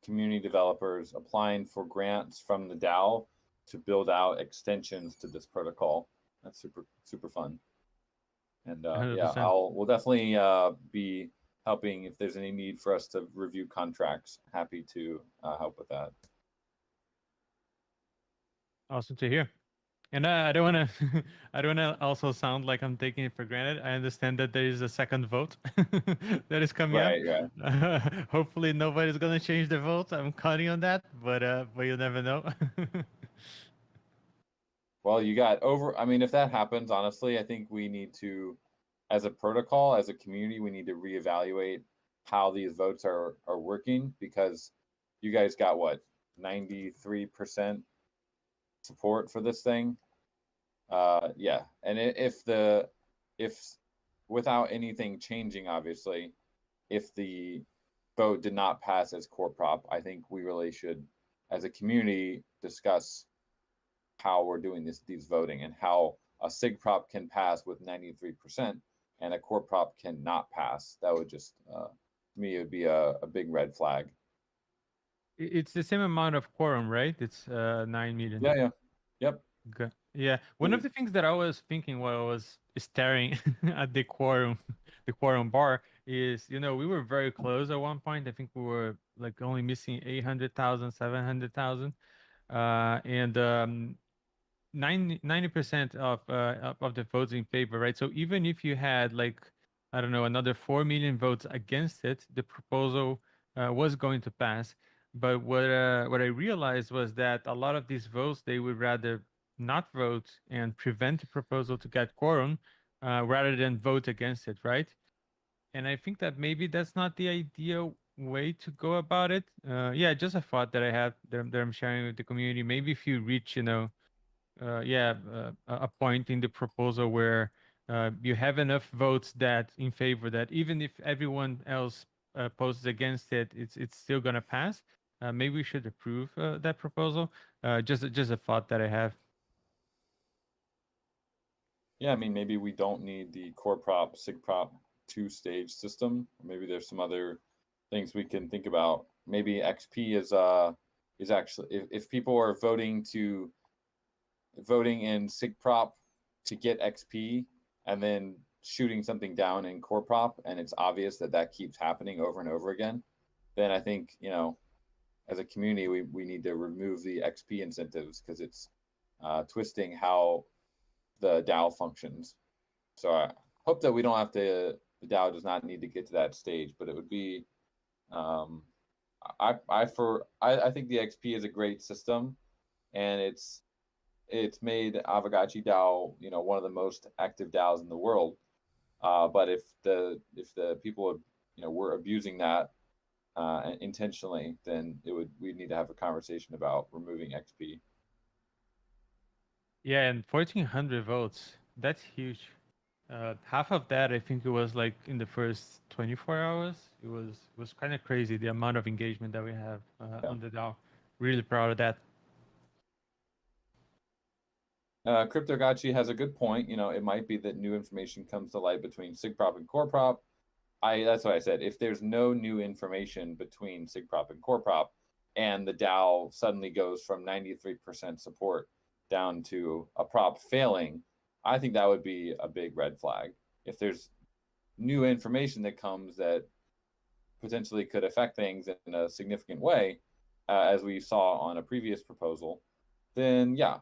community developers applying for grants from the DAO to build out extensions to this protocol. That's super fun. And we'll definitely be helping if there's any need for us to review contracts. Happy to help with that. Awesome to hear. And I don't want to also sound like I'm taking it for granted. I understand that there is a second vote that is coming up. Right. Hopefully nobody's gonna change the vote. I'm counting on that, but you never know. Well, if that happens, honestly, I think we need to, as a protocol, as a community, we need to reevaluate how these votes are working, because you guys got 93% support for this thing. And if without anything changing, obviously, if the vote did not pass as core prop, I think we really should, as a community, discuss how we're doing these voting and how a sig prop can pass with 93% and a core prop cannot pass. That would just, to me, it would be a big red flag. It's the same amount of quorum, right? It's 9 million. Yeah. Yep. Okay. Yeah. One of the things that I was thinking while I was staring at the quorum, the quorum bar is, we were very close at one point. I think we were like only missing 800,000, 700,000, and 90% of the votes in favor, right? So even if you had like, I don't know, another 4 million votes against it, the proposal was going to pass. But what I realized was that a lot of these votes, they would rather not vote and prevent the proposal to get quorum rather than vote against it, right? And I think that maybe that's not the ideal way to go about it. Yeah, just a thought that I have that I'm sharing with the community. Maybe if you reach, a point in the proposal where you have enough votes that in favor that even if everyone else poses against it, it's still gonna pass. Maybe we should approve that proposal. Just a thought that I have. Yeah, I mean, maybe we don't need the core prop, sig prop two-stage system. Maybe there's some other things we can think about. Maybe XP is actually, if people are voting in sig prop to get XP and then shooting something down in core prop, and it's obvious that keeps happening over and over again, then I think, as a community, we need to remove the XP incentives because it's twisting how the DAO functions. So I hope that we don't have to, the DAO does not need to get to that stage, but it would be, I think the XP is a great system, and it's made Aavegotchi DAO, one of the most active DAOs in the world. But if the people, were abusing that intentionally, then we need to have a conversation about removing XP. Yeah, and 1,400 votes. That's huge. Half of that, I think it was like in the first 24 hours. It was kind of crazy the amount of engagement that we have on the DAO. Really proud of that. Crypto-Gotchi has a good point. It might be that new information comes to light between SigProp and CoreProp. That's what I said. If there's no new information between SigProp and CoreProp, and the DAO suddenly goes from 93% support down to a prop failing, I think that would be a big red flag. If there's new information that comes that potentially could affect things in a significant way, as we saw on a previous proposal, then yeah,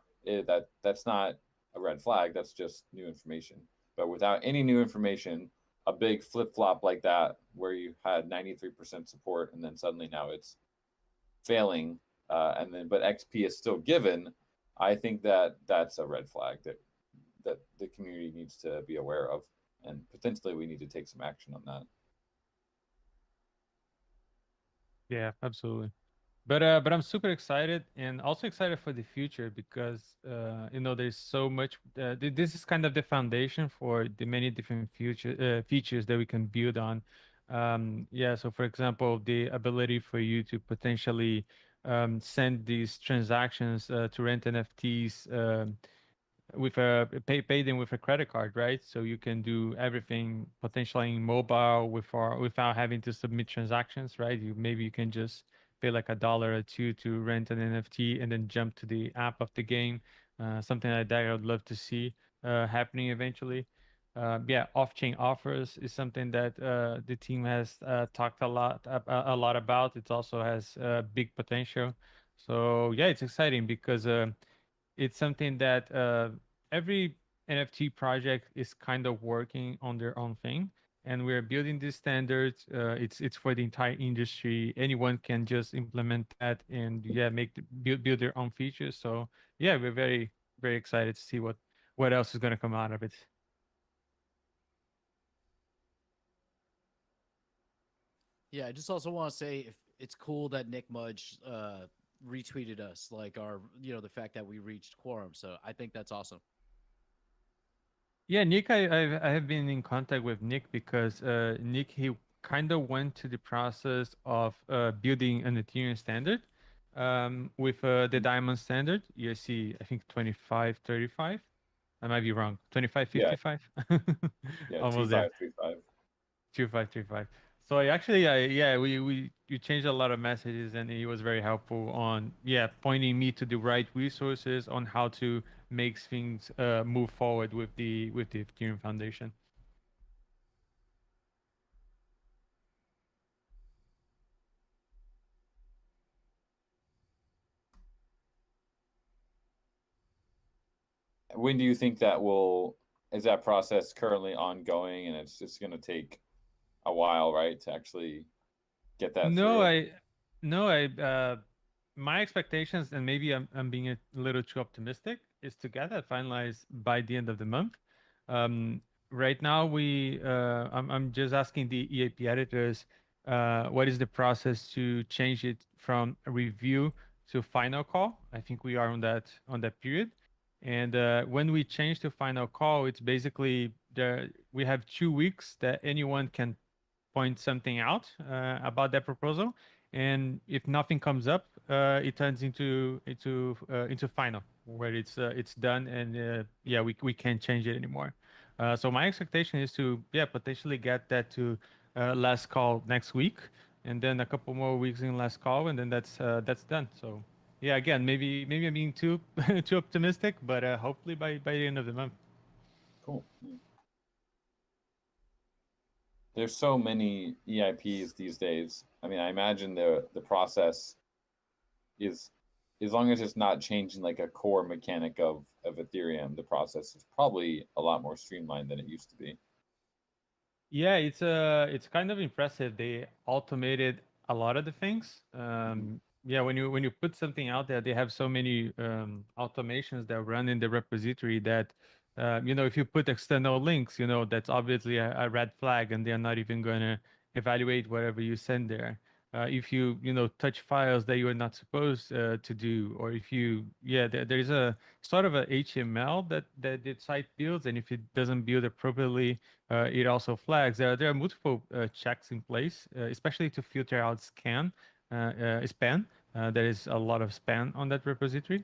that's not a red flag. That's just new information. But without any new information, a big flip-flop like that, where you had 93% support and then suddenly now it's failing, but XP is still given, I think that's a red flag that the community needs to be aware of, and potentially we need to take some action on that. Yeah, absolutely. But I'm super excited, and also excited for the future because there's so much. This is kind of the foundation for the many different features that we can build on. So for example, the ability for you to potentially send these transactions to rent NFTs with pay them with a credit card, right? So you can do everything potentially in mobile without having to submit transactions, right? Maybe you can just pay like $1 or $2 to rent an NFT and then jump to the app of the game. Something like that I would love to see happening eventually. Off-chain offers is something that the team has talked a lot about. It also has big potential. So yeah, it's exciting because it's something that every NFT project is kind of working on their own thing, and we're building these standards. It's for the entire industry. Anyone can just implement that and build their own features. So yeah, we're very very excited to see what else is going to come out of it. Yeah, I just also want to say if it's cool that Nick Mudge retweeted us, like the fact that we reached quorum. So I think that's awesome. Yeah, Nick, I have been in contact with Nick because Nick he kind of went to the process of building an Ethereum standard with the Diamond standard. You see, I think 2535. I might be wrong. Yeah, 2555. yeah, Almost there. 2535. 2535. So I actually, yeah, we you changed a lot of messages, and he was very helpful on pointing me to the right resources on how to make things move forward with the Ethereum Foundation. When do you think is that process currently ongoing, and it's just going to take a while, right, to actually get that No, through? My expectations, and maybe I'm being a little too optimistic, is to get that finalized by the end of the month. Right now, I'm just asking the EAP editors, what is the process to change it from a review to final call? I think we are on that period. And when we change to final call, it's basically we have 2 weeks that anyone can point something out about that proposal, and if nothing comes up, it turns into final, where it's done, and we can't change it anymore. So my expectation is to potentially get that to last call next week, and then a couple more weeks in last call, and then that's done. So yeah, again, maybe I'm being too too optimistic, but hopefully by the end of the month. Cool. There's so many EIPs these days. I mean, I imagine the process is, as long as it's not changing like a core mechanic of Ethereum, the process is probably a lot more streamlined than it used to be. Yeah, it's kind of impressive. They automated a lot of the things. Yeah, when you put something out there, they have so many automations that run in the repository that if you put external links, that's obviously a red flag, and they're not even going to evaluate whatever you send there. If you touch files that you are not supposed to do, or if there's a sort of a HTML that the site builds, and if it doesn't build appropriately, it also flags. There are multiple checks in place, especially to filter out spam. There is a lot of spam on that repository.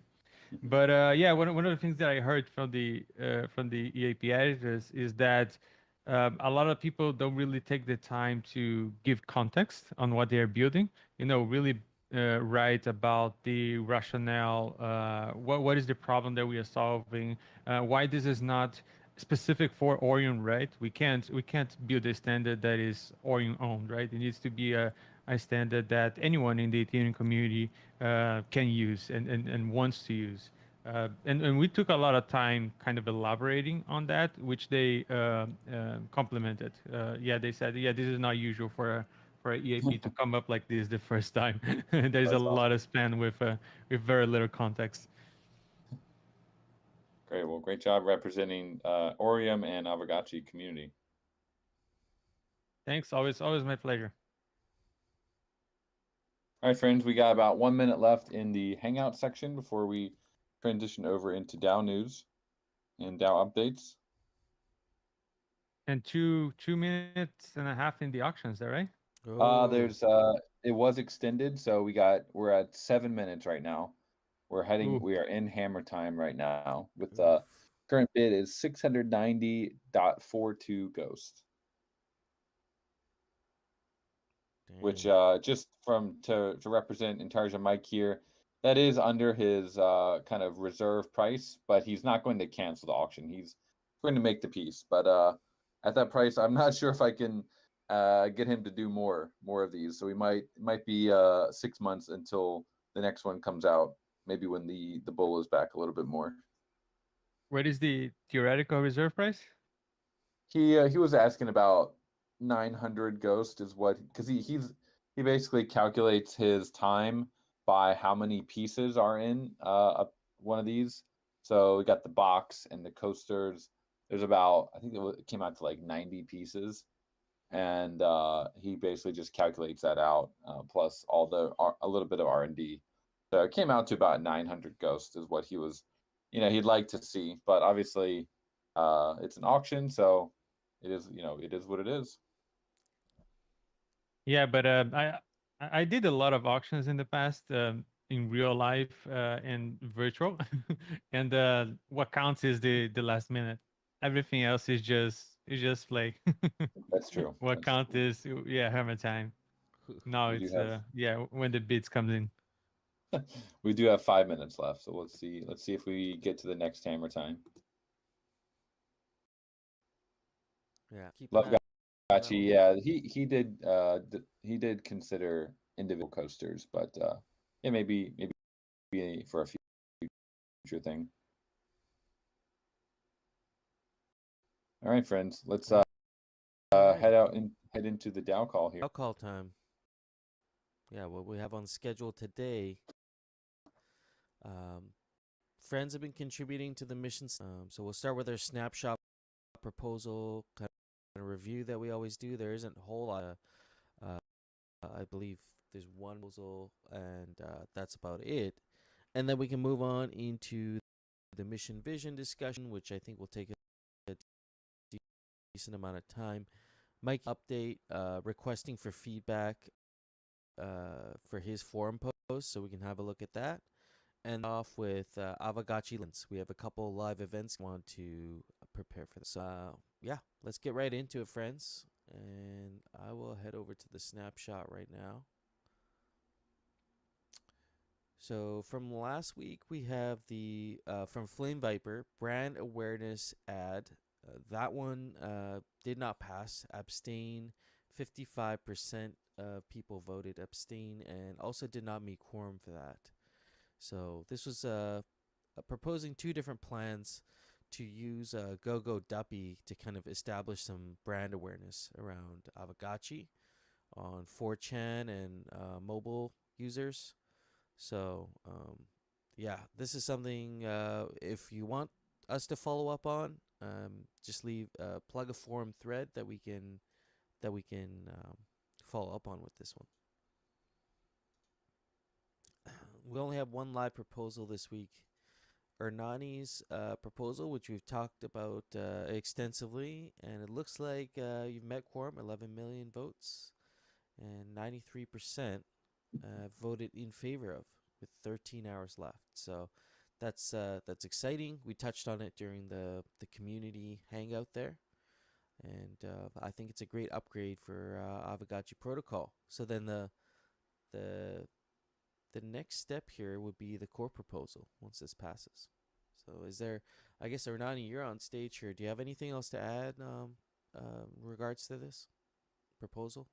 But one of the things that I heard from the EAP editors is that a lot of people don't really take the time to give context on what they are building. Really write about the rationale. What is the problem that we are solving? Why this is not specific for Orion, right? We can't build a standard that is Orion owned, right? It needs to be a standard that anyone in the Ethereum community can use and wants to use. And we took a lot of time kind of elaborating on that, which they complimented. They said, this is not usual for a EAP to come up like this the first time. There's That's a lot of span with very little context. Great. Well, great job representing Orium and Aavegotchi community. Thanks. Always my pleasure. All right, friends, we got about 1 minute left in the Hangout section before we transition over into DAO news and DAO updates. And 2 minutes and a half in the auction, is that right? There's it was extended, so we're at 7 minutes right now. We are in hammer time right now with the current bid is 690.42 Ghost. Dang. Which just to represent Intarsia Mike here, that is under his kind of reserve price, but he's not going to cancel the auction. He's going to make the piece, but at that price, I'm not sure if I can get him to do more of these. So we might be 6 months until the next one comes out. Maybe when the bull is back a little bit more. What is the theoretical reserve price? He was asking about 900 Ghost is what, because he basically calculates his time by how many pieces are in one of these. So we got the box and the coasters. There's about, I think it came out to like 90 pieces, and he basically just calculates that out plus all a little bit of R&D. So it came out to about 900 Ghost is what he was, he'd like to see, but obviously it's an auction, so it is what it is. Yeah, but I did a lot of auctions in the past, in real life and virtual, and what counts is the last minute. Everything else is just play. That's true. What That's count is yeah hammer time. Now we do it's have yeah when the bids comes in. we do have 5 minutes left, so let's see. Let's see if we get to the next hammer time. Yeah, keep an Love eye on that Gotchi. one. Yeah, he did consider individual coasters, but it maybe for a future thing. All right, friends, let's All right. head out and head into the DAO call here. DAO call time. Yeah, what we have on schedule today. Um, friends have been contributing to the missions. So we'll start with our snapshot proposal kind of review that we always do. There isn't a whole lot of, I believe there's one proposal, and that's about it. And then we can move on into the mission vision discussion, which I think will take a decent amount of time. Mike update, requesting for feedback for his forum post, so we can have a look at that. And off with Aavegotchi. We have a couple live events we want to prepare for this. Yeah, let's get right into it, friends. And I will head over to the snapshot right now. So from last week, we have the from Flame Viper brand awareness ad. That one did not pass. Abstain. 55% of people voted abstain, and also did not meet quorum for that. So this was proposing two different plans to use GoGo Duppy to kind of establish some brand awareness around Aavegotchi on 4chan and mobile users. So yeah, this is something if you want us to follow up on, just plug a forum thread that we can follow up on with this one. We only have one live proposal this week. Ernani's proposal, which we've talked about extensively, and it looks like you've met quorum, 11 million votes, and 93% voted in favor of, with 13 hours left. So that's exciting. We touched on it during the community hangout there, and I think it's a great upgrade for Aavegotchi protocol. So then the next step here would be the core proposal once this passes. So is there, I guess, Ernani, you're on stage here. Do you have anything else to add regards to this proposal?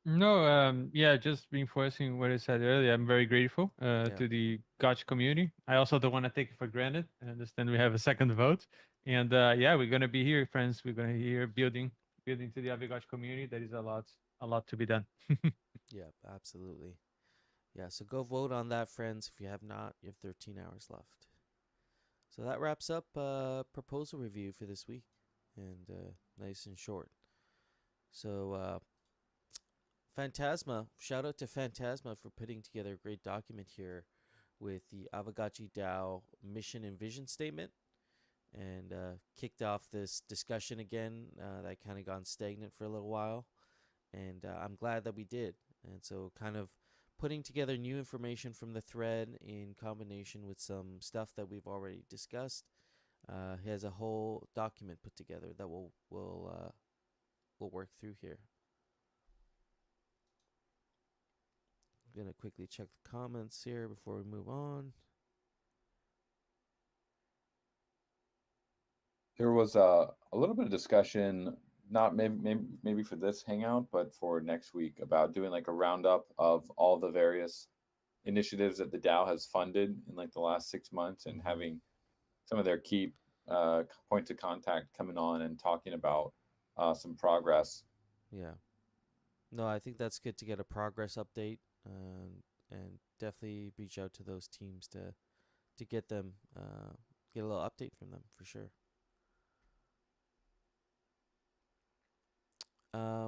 No, yeah, just reinforcing what I said earlier. I'm very grateful to the Gotch community. I also don't want to take it for granted. I understand we have a second vote, and yeah, we're gonna be here, friends. We're gonna be here building to the Aavegotchi community. There is a lot to be done. Yeah, absolutely. Yeah, so go vote on that, friends. If you have not, you have 13 hours left. So that wraps up proposal review for this week, and nice and short. So Phantasma, shout out to Phantasma for putting together a great document here with the Aavegotchi DAO mission and vision statement, and kicked off this discussion again that kind of gone stagnant for a little while, and I'm glad that we did. And so kind of putting together new information from the thread in combination with some stuff that we've already discussed. He has a whole document put together that we'll work through here. I'm gonna quickly check the comments here before we move on. There was a little bit of discussion, not maybe for this hangout, but for next week, about doing like a roundup of all the various initiatives that the DAO has funded in like the last 6 months, and having some of their key points of contact coming on and talking about some progress. Yeah. No, I think that's good to get a progress update, and definitely reach out to those teams to get them get a little update from them for sure.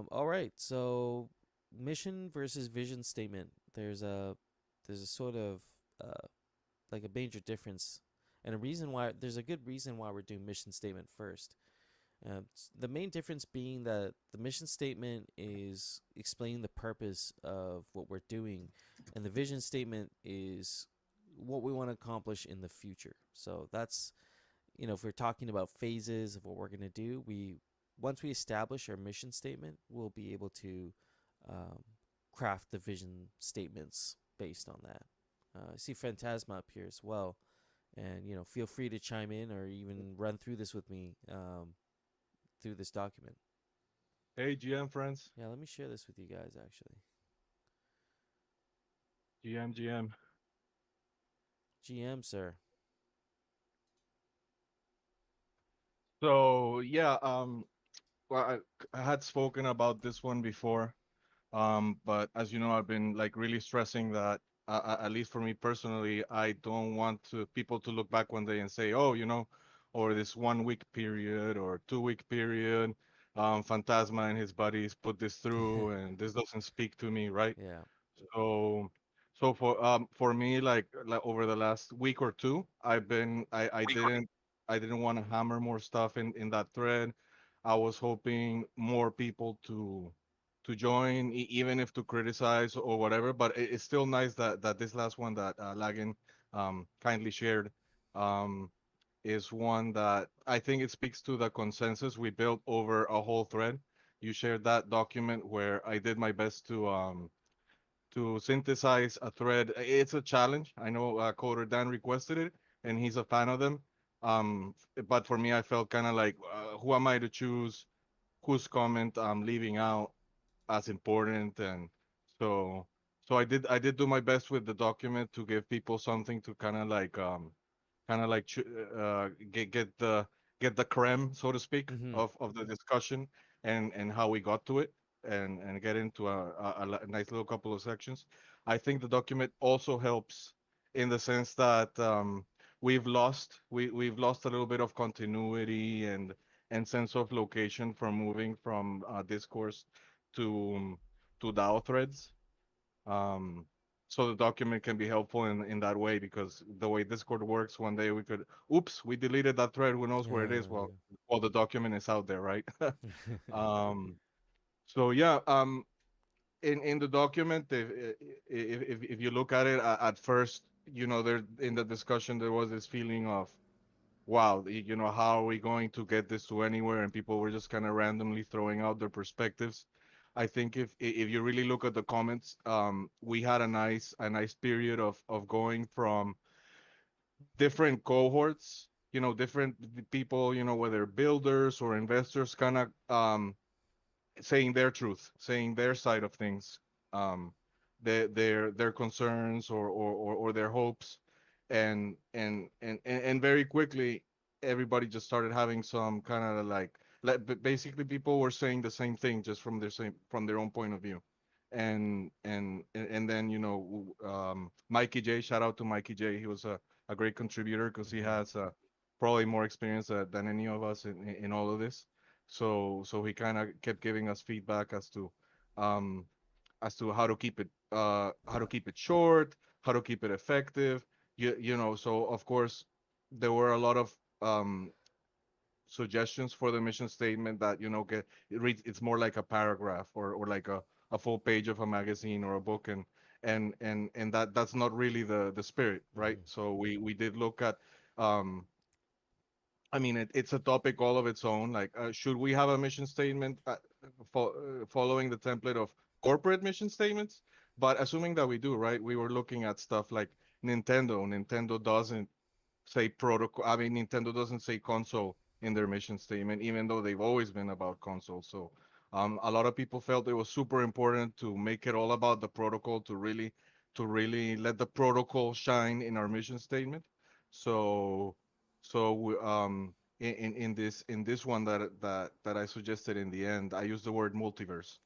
All right, so mission versus vision statement. There's a sort of like a major difference, and a reason why. There's a good reason why we're doing mission statement first. The main difference being that the mission statement is explaining the purpose of what we're doing, and the vision statement is what we want to accomplish in the future. So that's, if we're talking about phases of what we're going to do, once we establish our mission statement, we'll be able to um, craft the vision statements based on that. I see Phantasma up here as well, and feel free to chime in or even run through this with me through this document. Hey, GM friends. Yeah, let me share this with you guys actually. GM. GM, sir. So yeah, well, I had spoken about this one before, but as you know, I've been like really stressing that, at least for me personally, I don't want people to look back one day and say, oh, or this 1 week period or 2 week period, Phantasma and his buddies put this through, and this doesn't speak to me, right? Yeah. So, so for me, like over the last week or two, I didn't want to hammer more stuff in that thread. I was hoping more people to join, even if to criticize or whatever. But it's still nice that this last one that Lagan kindly shared um, is one that I think it speaks to the consensus we built over a whole thread. You shared that document where I did my best to synthesize a thread. It's a challenge. I know Coder Dan requested it, and he's a fan of them. But for me, I felt kind of like, who am I to choose whose comment I'm leaving out as important? And so, so I did do my best with the document to give people something to get the creme, so to speak, Mm-hmm. of the discussion and how we got to it, and get into a nice little couple of sections. I think the document also helps in the sense that we've lost a little bit of continuity and sense of location from moving from discourse to DAO threads. um, so the document can be helpful in that way, because the way Discord works, one day we could, oops, we deleted that thread. Who knows where it is? Well, the document is out there, right? um, so yeah, in the document, if you look at it at first, there in the discussion there was this feeling of, wow, how are we going to get this to anywhere? And people were just kind of randomly throwing out their perspectives. I think if you really look at the comments, we had a nice period of going from different cohorts, different people, whether builders or investors, kind of saying their truth, saying their side of things, um, their concerns or their hopes, and very quickly everybody just started having some kind of basically people were saying the same thing just from their own point of view, and then Mikey J, shout out to Mikey J, he was a great contributor because he has probably more experience than any of us in all of this. So he kind of kept giving us feedback um, as to how to keep it short, how to keep it effective. So of course there were a lot of suggestions for the mission statement that it's more like a paragraph or like a full page of a magazine or a book, and that's not really the spirit, right? Mm-hmm. So we did look at um I mean, it's a topic all of its own. Like, should we have a mission statement following the template of corporate mission statements? But assuming that we do, right? We were looking at stuff like Nintendo. Nintendo doesn't say protocol. I mean, Nintendo doesn't say console in their mission statement, even though they've always been about console. So, a lot of people felt it was super important to make it all about the protocol, to really let the protocol shine in our mission statement. So, in this one that I suggested in the end, I used the word multiverse,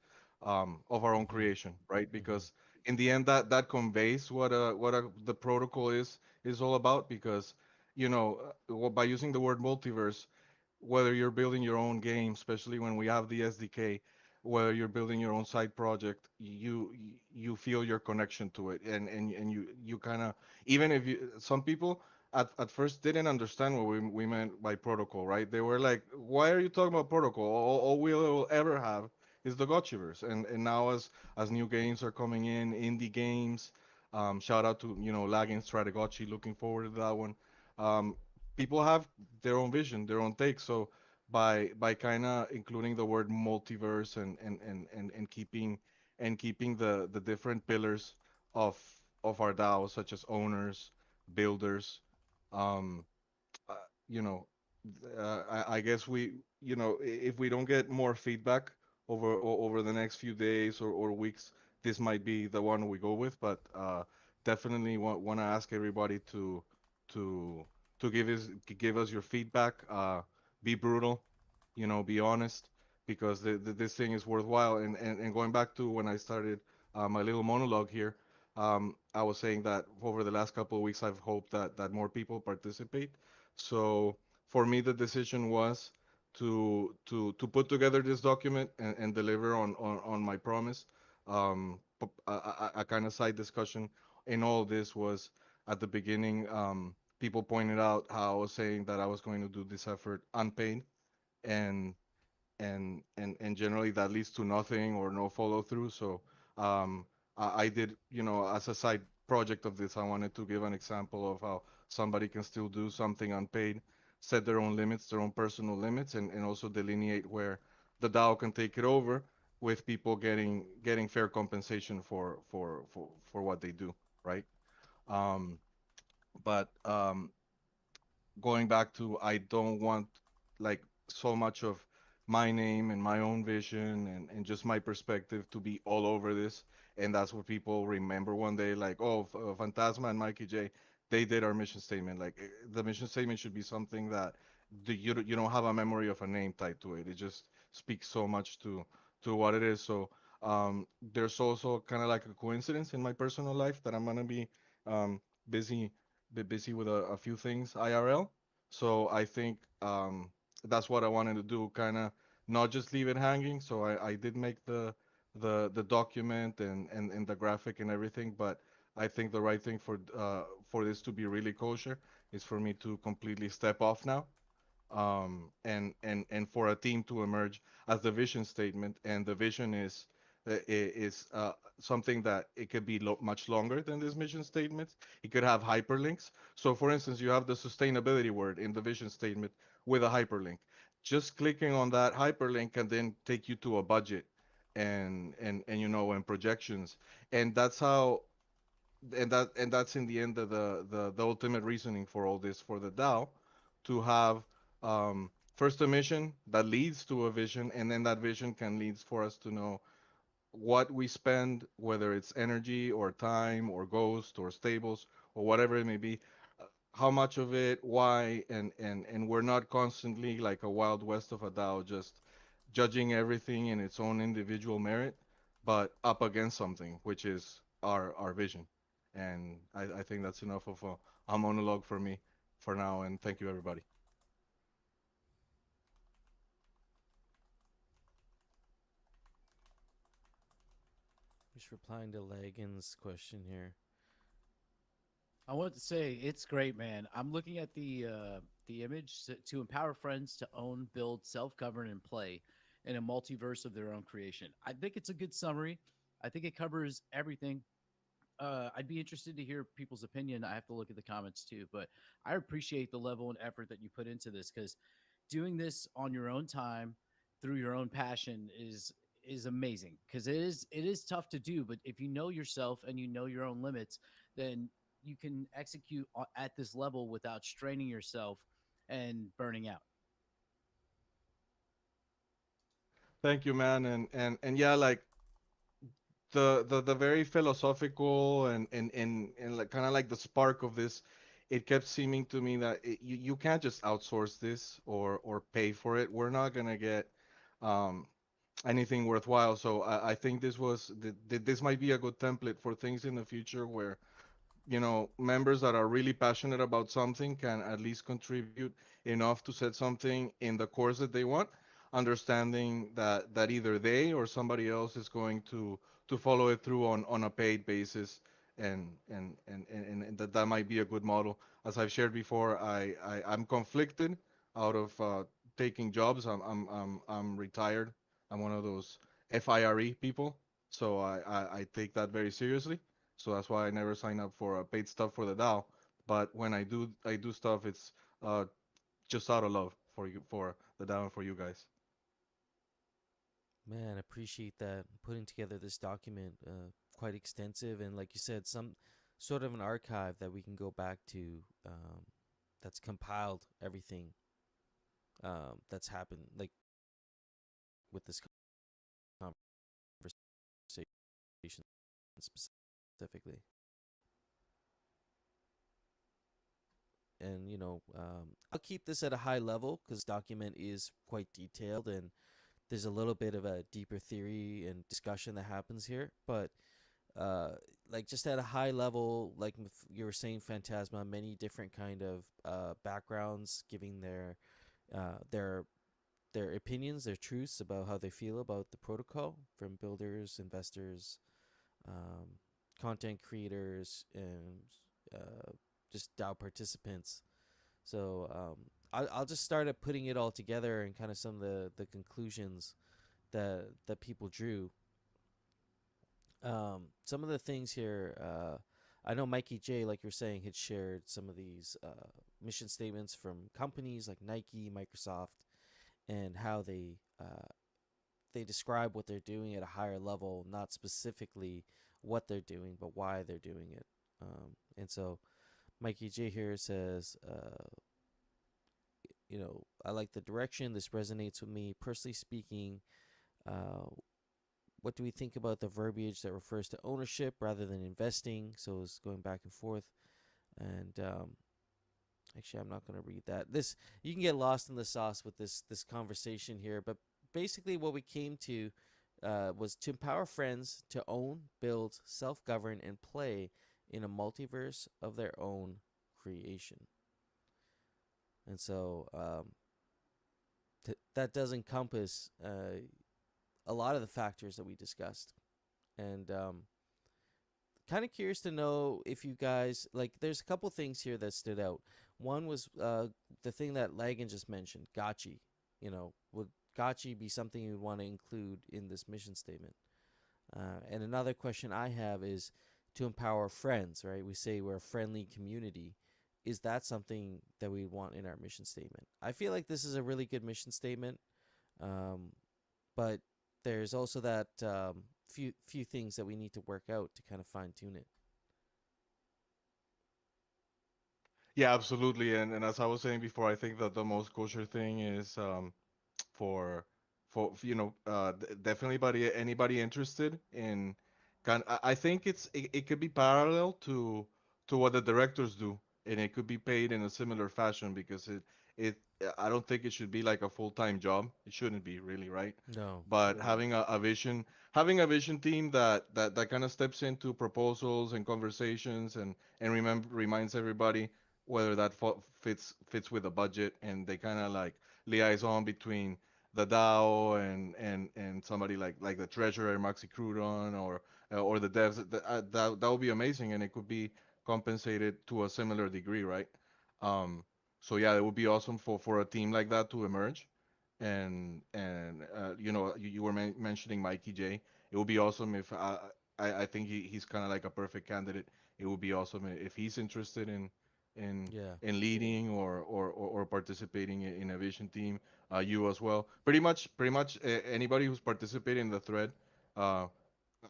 of our own Mm-hmm. creation, right? Mm-hmm. Because in the end, that conveys what the protocol is all about. Because by using the word multiverse, whether you're building your own game, especially when we have the SDK, whether you're building your own side project, you feel your connection to it, and you kind of, even if some people at first didn't understand what we meant by protocol, right? They were like, "Why are you talking about protocol? All we'll ever have is the Gotchiverse." And now as new games are coming in, indie games, shout out to Lagging Strategotchi, looking forward to that one. Um, People have their own vision, their own take. So by kind of including the word multiverse and keeping the different pillars of our DAO, such as owners, builders, um, uh, you know, I guess if we don't get more feedback over the next few days or weeks, this might be the one we go with. But definitely want to ask everybody to give us your feedback. Be brutal, be honest, because this thing is worthwhile. And going back to when I started my little monologue here, I was saying that over the last couple of weeks, I've hoped that more people participate. So for me, the decision was to put together this document and deliver on my promise. A kind of side discussion in all this was at the beginning. People pointed out how I was saying that I was going to do this effort unpaid, and and generally that leads to nothing or no follow through. So I did, as a side project of this, I wanted to give an example of how somebody can still do something unpaid, set their own limits, their own personal limits, and also delineate where the DAO can take it over with people getting fair compensation for what they do, right? Um, but going back to, I don't want like so much of my name and my own vision and just my perspective to be all over this. And that's what people remember one day, like, oh, Fantasma and Mikey J, they did our mission statement. Like, the mission statement should be something that you don't have a memory of a name tied to it. It just speaks so much to what it is. So there's also kind of like a coincidence in my personal life that I'm gonna be um, busy busy with a few things IRL. So I think that's what I wanted to do, kind of not just leave it hanging. So I did make the document and the graphic and everything, but I think the right thing for this to be really kosher is for me to completely step off now, and for a team to emerge as the vision statement. And the vision is something that it could be much longer than this mission statement. It could have hyperlinks. So, for instance, you have the sustainability word in the vision statement with a hyperlink. Just clicking on that hyperlink can then take you to a budget and projections, and that's how and that's in the end of the ultimate reasoning for all this, for the DAO to have first a mission that leads to a vision, and then that vision can lead for us to know what we spend, whether it's energy or time or ghost or stables or whatever it may be, how much of it, why, and we're not constantly like a wild west of a DAO, just judging everything in its own individual merit, but up against something, which is our vision. And I think that's enough of a monologue for me for now. And thank you, everybody. Just replying to Lagan's question here. I wanted to say it's great, man. I'm looking at the image to empower friends to own, build, self-govern, and play in a multiverse of their own creation. I think it's a good summary. I think it covers everything. I'd be interested to hear people's opinion. I have to look at the comments too, but I appreciate the level and effort that you put into this, because doing this on your own time through your own passion is amazing, because it is tough to do, but if you know yourself and you know your own limits, then you can execute at this level without straining yourself and burning out. Thank you, man. And yeah, like the very philosophical and like kind of like the spark of this, it kept seeming to me that you can't just outsource this or pay for it. We're not gonna get um anything worthwhile. So I think this might be a good template for things in the future where members that are really passionate about something can at least contribute enough to set something in the course that they want, understanding that either they or somebody else is going to follow it through on a paid basis, and that might be a good model. As I've shared before, I'm conflicted out of taking jobs. I'm retired. I'm one of those FIRE people, so I take that very seriously. So that's why I never sign up for paid stuff for the DAO. But when I do stuff, it's uh, just out of love for you, for the DAO, and for you guys. Man, appreciate that. Putting together this document, quite extensive, and like you said, some sort of an archive that we can go back to, that's compiled everything that's happened, like with this conversation specifically. And I'll keep this at a high level because document is quite detailed, and there's a little bit of a deeper theory and discussion that happens here. But like just at a high level, like you were saying, Phantasma, many different kind of backgrounds, giving uh, their their opinions, their truths about how they feel about the protocol, from builders, investors, um, content creators, and just DAO participants. So I'll just start at putting it all together and kind of some of the conclusions that people drew. Some of the things here, I know Mikey J, like you're saying, had shared some of these mission statements from companies like Nike, Microsoft, and how they describe what they're doing at a higher level, not specifically what they're doing, but why they're doing it. And so Mikey J here says, I like the direction. This resonates with me. Personally speaking, uh, what do we think about the verbiage that refers to ownership rather than investing? So it's going back and forth. And actually, I'm not going to read that. This, you can get lost in the sauce with this conversation here. But basically, what we came to was to empower friends to own, build, self-govern, and play in a multiverse of their own creation. And so that does encompass a lot of the factors that we discussed. And kind of curious to know if you guys, like, there's a couple things here that stood out. One was the thing that Lagan just mentioned, Gotchi. Would Gotchi be something you would want to include in this mission statement? And another question I have is to empower friends, right? We say we're a friendly community. Is that something that we want in our mission statement? I feel like this is a really good mission statement, but there's also that few things that we need to work out to kind of fine tune it. Yeah, absolutely. And as I was saying before, I think that the most kosher thing is for definitely anybody interested in I think it could be parallel to what the directors do, and it could be paid in a similar fashion because it I don't think it should be like a full-time job. It shouldn't be really, right? No. But having a vision team that kind of steps into proposals and conversations and reminds everybody whether that fits with the budget, and they kind of like liaison between the DAO and somebody like the treasurer Maxi Crudon or the devs. That would be amazing, and it could be compensated to a similar degree, right? So yeah, it would be awesome for a team like that to emerge. And you were mentioning Mikey J. It would be awesome if I think he's kind of like a perfect candidate. It would be awesome if he's interested in Yeah. in leading or participating in a vision team. You as well. Pretty much anybody who's participating in the thread, uh,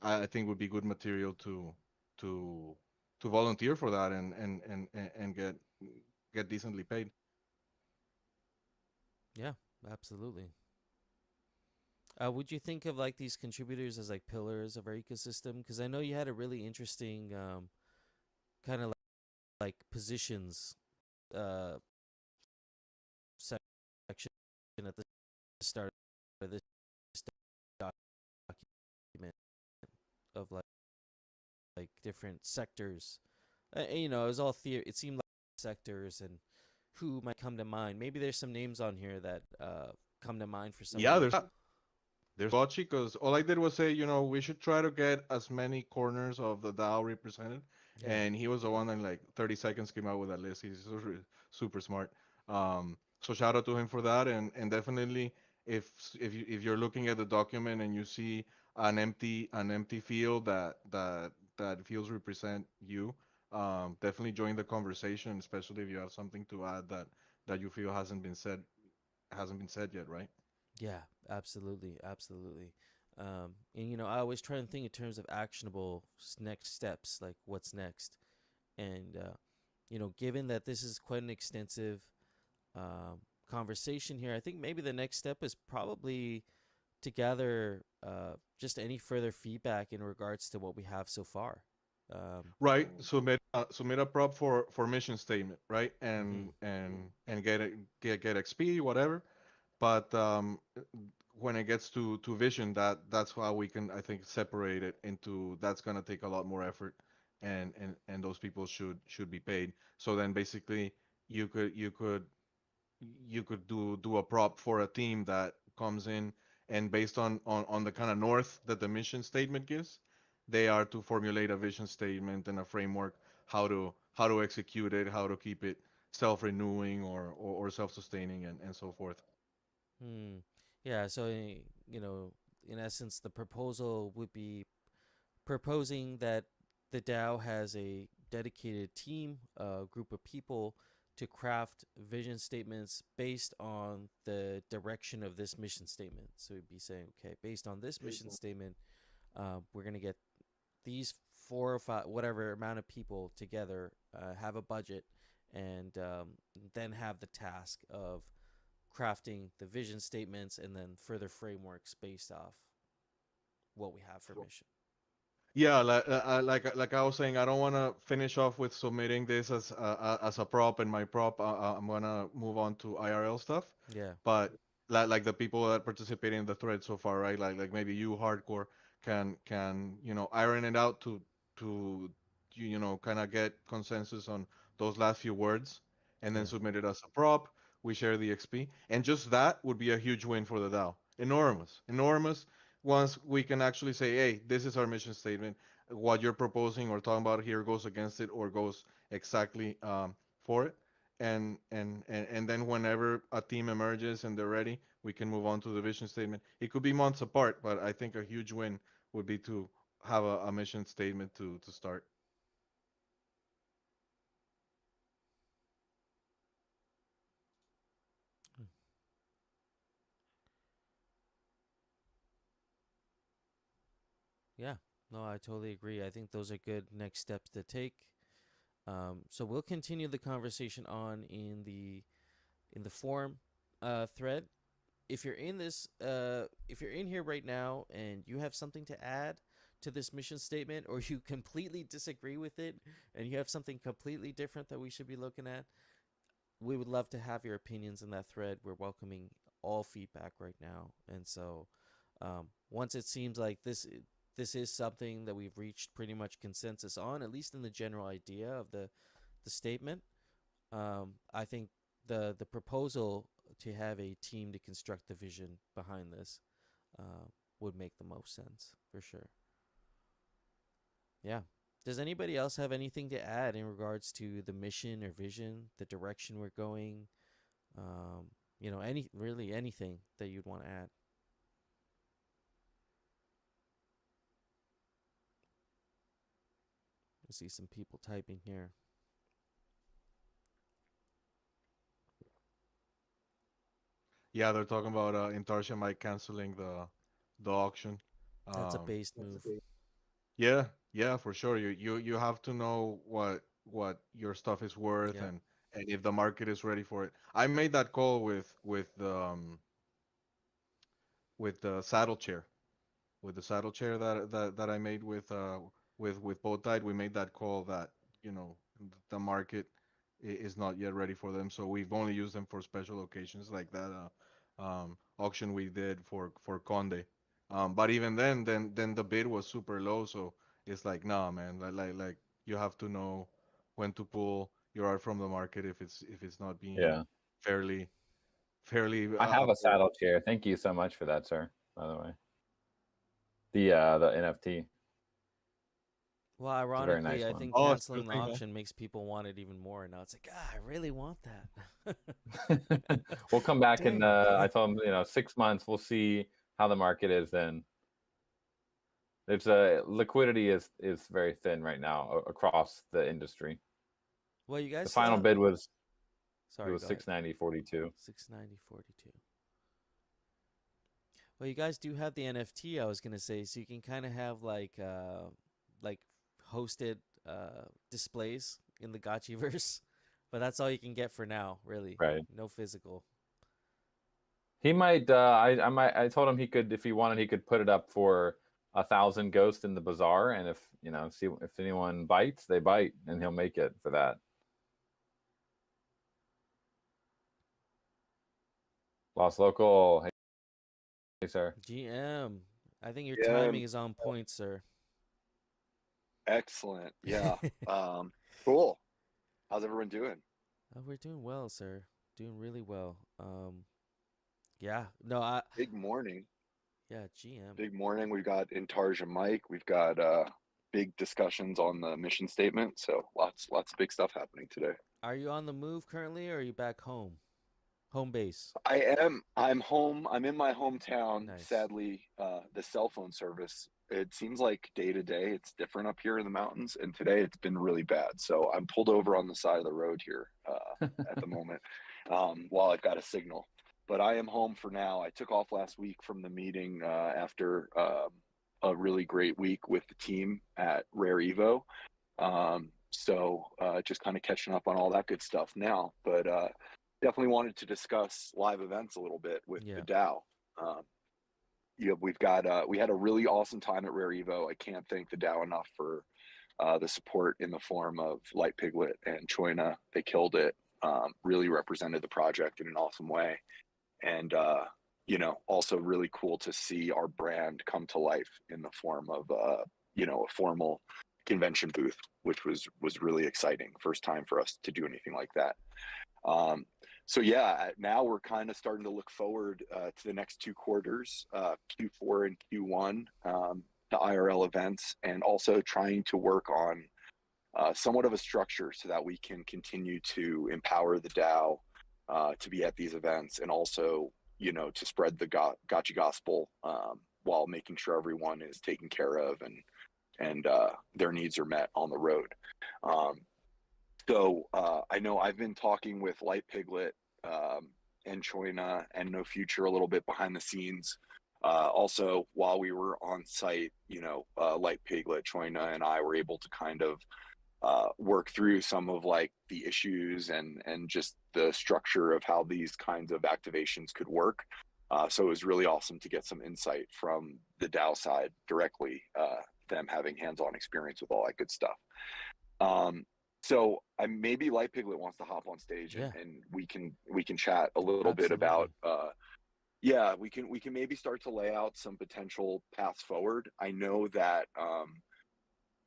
I think would be good material to to volunteer for that and get decently paid. Yeah, absolutely. Would you think of like these contributors as like pillars of our ecosystem? Because I know you had a really interesting kind of like positions uh, section at the start of this document of like different sectors. It was all theory. It seemed like sectors and who might come to mind. Maybe there's some names on here that come to mind for Yeah, somebody. there's there's Gotchi, because all I did was say, we should try to get as many corners of the DAO represented. Yeah. And he was the one that in like 30 seconds came out with that list. He's super, super smart. So shout out to him for that. And definitely, if you're looking at the document and you see an empty field that feels represent you, definitely join the conversation, especially if you have something to add that you feel hasn't been said yet, right? Yeah, absolutely, absolutely. And I always try and think in terms of actionable next steps, like what's next. And given that this is quite an extensive um, conversation here, I think maybe the next step is probably to gather just any further feedback in regards to what we have so far. Right. Submit a prop for mission statement, right? Mhm. And get XP, whatever. But when it gets to vision, that's how we can, I think, separate it into, that's gonna take a lot more effort, and those people should be paid. So then basically you could do a prop for a team that comes in, and based on the kind of north that the mission statement gives, they are to formulate a vision statement and a framework, how to execute it, how to keep it self-renewing or self-sustaining, and so forth. Hmm. Yeah. So in essence, the proposal would be proposing that the DAO has a dedicated team, a group of people to craft vision statements based on the direction of this mission statement. So we'd be saying, okay, based on this mission statement, we're going to get these 4 or 5, whatever amount of people together, have a budget, and then have the task of crafting the vision statements and then further frameworks based off what we have for mission. Yeah, like I was saying, I don't want to finish off with submitting this as a prop, and my prop. I'm gonna move on to IRL stuff. Yeah. But like the people that participate in the thread so far, right? Like maybe you hardcore can iron it out to kind of get consensus on those last few words, and then Yeah. submit it as a prop. We share the XP, and just that would be a huge win for the DAO. Enormous, enormous. Once we can actually say, hey, this is our mission statement. What you're proposing or talking about here goes against it or goes exactly for it. And then whenever a team emerges and they're ready, we can move on to the vision statement. It could be months apart, but I think a huge win would be to have a mission statement to start. Yeah. No, I totally agree. I think those are good next steps to take. So we'll continue the conversation on in the forum thread. If you're in here right now and you have something to add to this mission statement, or you completely disagree with it and you have something completely different that we should be looking at, we would love to have your opinions in that thread. We're welcoming all feedback right now. And so once it seems like this is something that we've reached pretty much consensus on, at least in the general idea of the statement, I think the proposal to have a team to construct the vision behind this uh, would make the most sense for sure. Yeah. Does anybody else have anything to add in regards to the mission or vision, the direction we're going? Um, anything that you'd want to add? I see some people typing here. Yeah, they're talking about Intarsia might canceling the auction. That's a Um, based move. yeah, yeah, for sure. You have to know what your stuff is worth, Yeah. and if the market is ready for it. I made that call with the saddle chair, that I made with both tide. We made that call that you know the market is not yet ready for them, so we've only used them for special occasions like that auction we did for Conde. But even then the bid was super low, so it's like, nah, man, like you have to know when to pull your art from the market if it's not being Yeah. fairly I have a pulled. saddle chair. Thank you so much for that, sir. by the way. The NFT. Well, a very ironically, nice I one. think Oh, it's canceling the pretty cool. auction makes people want it even more. Now it's like, I really want that. We'll come back in. Dang. I told him, 6 months. We'll see how the market is then. There's liquidity is very thin right now across the industry. Well, you guys The still final have... bid was Sorry, it was go ahead. 690.42. 690.42. Well, you guys do have the NFT, I was gonna say, so you can kind of have like hosted displays in the Gotchiverse, but that's all you can get for now, really. Right. No physical. He might. I told him he could, if he wanted, he could put it up for 1,000 ghosts in the bazaar, and if see if anyone bites, they bite, and he'll make it for that. Lost Local. Hey, sir. GM, I think your GM. timing is on point, sir. Excellent. Yeah. Cool. How's everyone doing? We're doing well, sir. Doing really well. Yeah. No, Big morning. yeah, GM. Big morning. We've got Intarja Mike. We've got big discussions on the mission statement. So lots of big stuff happening today. Are you on the move currently, or are you back home? Home base. I'm home. I'm in my hometown. Nice. Sadly, the cell phone service, it seems like day to day it's different up here in the mountains, and today it's been really bad. So I'm pulled over on the side of the road here at the moment while I've got a signal. But I am home for now. I took off last week from the meeting after a really great week with the team at Rare Evo. So just kind of catching up on all that good stuff now. But definitely wanted to discuss live events a little bit with the DAO. We had a really awesome time at Rare Evo. I can't thank the DAO enough for the support in the form of Light Piglet and Choina. They killed it. Really represented the project in an awesome way. And also really cool to see our brand come to life in the form of a formal convention booth, which was really exciting. First time for us to do anything like that. So yeah, now we're kind of starting to look forward to the next 2 quarters, Q4 and Q1, the IRL events, and also trying to work on somewhat of a structure so that we can continue to empower the DAO to be at these events, and also to spread the Gotchi gospel while making sure everyone is taken care of and their needs are met on the road. So I know I've been talking with Light Piglet and Choina and No Future a little bit behind the scenes. Also, while we were on site, Light Piglet, Choina, and I were able to kind of work through some of like the issues and just the structure of how these kinds of activations could work. So it was really awesome to get some insight from the DAO side directly, them having hands-on experience with all that good stuff. So maybe Light Piglet wants to hop on stage and we can chat a little bit about we can maybe start to lay out some potential paths forward. I know that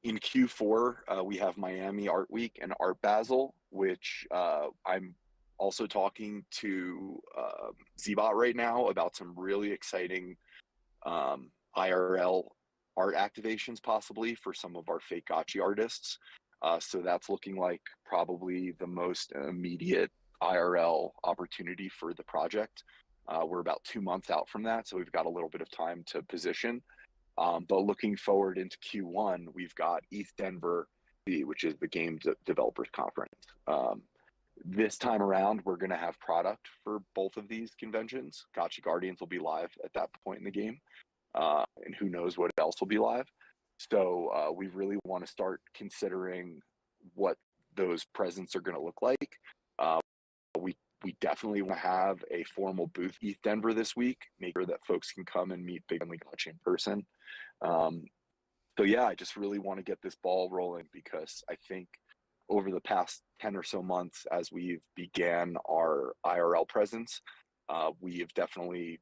in Q4 we have Miami Art Week and Art Basel, which I'm also talking to Zbot right now about some really exciting IRL art activations possibly for some of our fake Gotchi artists. So that's looking like probably the most immediate IRL opportunity for the project. We're about 2 months out from that, so we've got a little bit of time to position. But looking forward into Q1, we've got ETH Denver, which is the Game Developers Conference. This time around, we're going to have product for both of these conventions. Gotchi Guardians will be live at that point in the game, and who knows what else will be live. So we really want to start considering what those presents are going to look like. We definitely want to have a formal booth ETH Denver this week, make sure that folks can come and meet Big Family Gotchi in person. So yeah, I just really want to get this ball rolling, because I think over the past 10 or so months, as we've began our IRL presence, we have definitely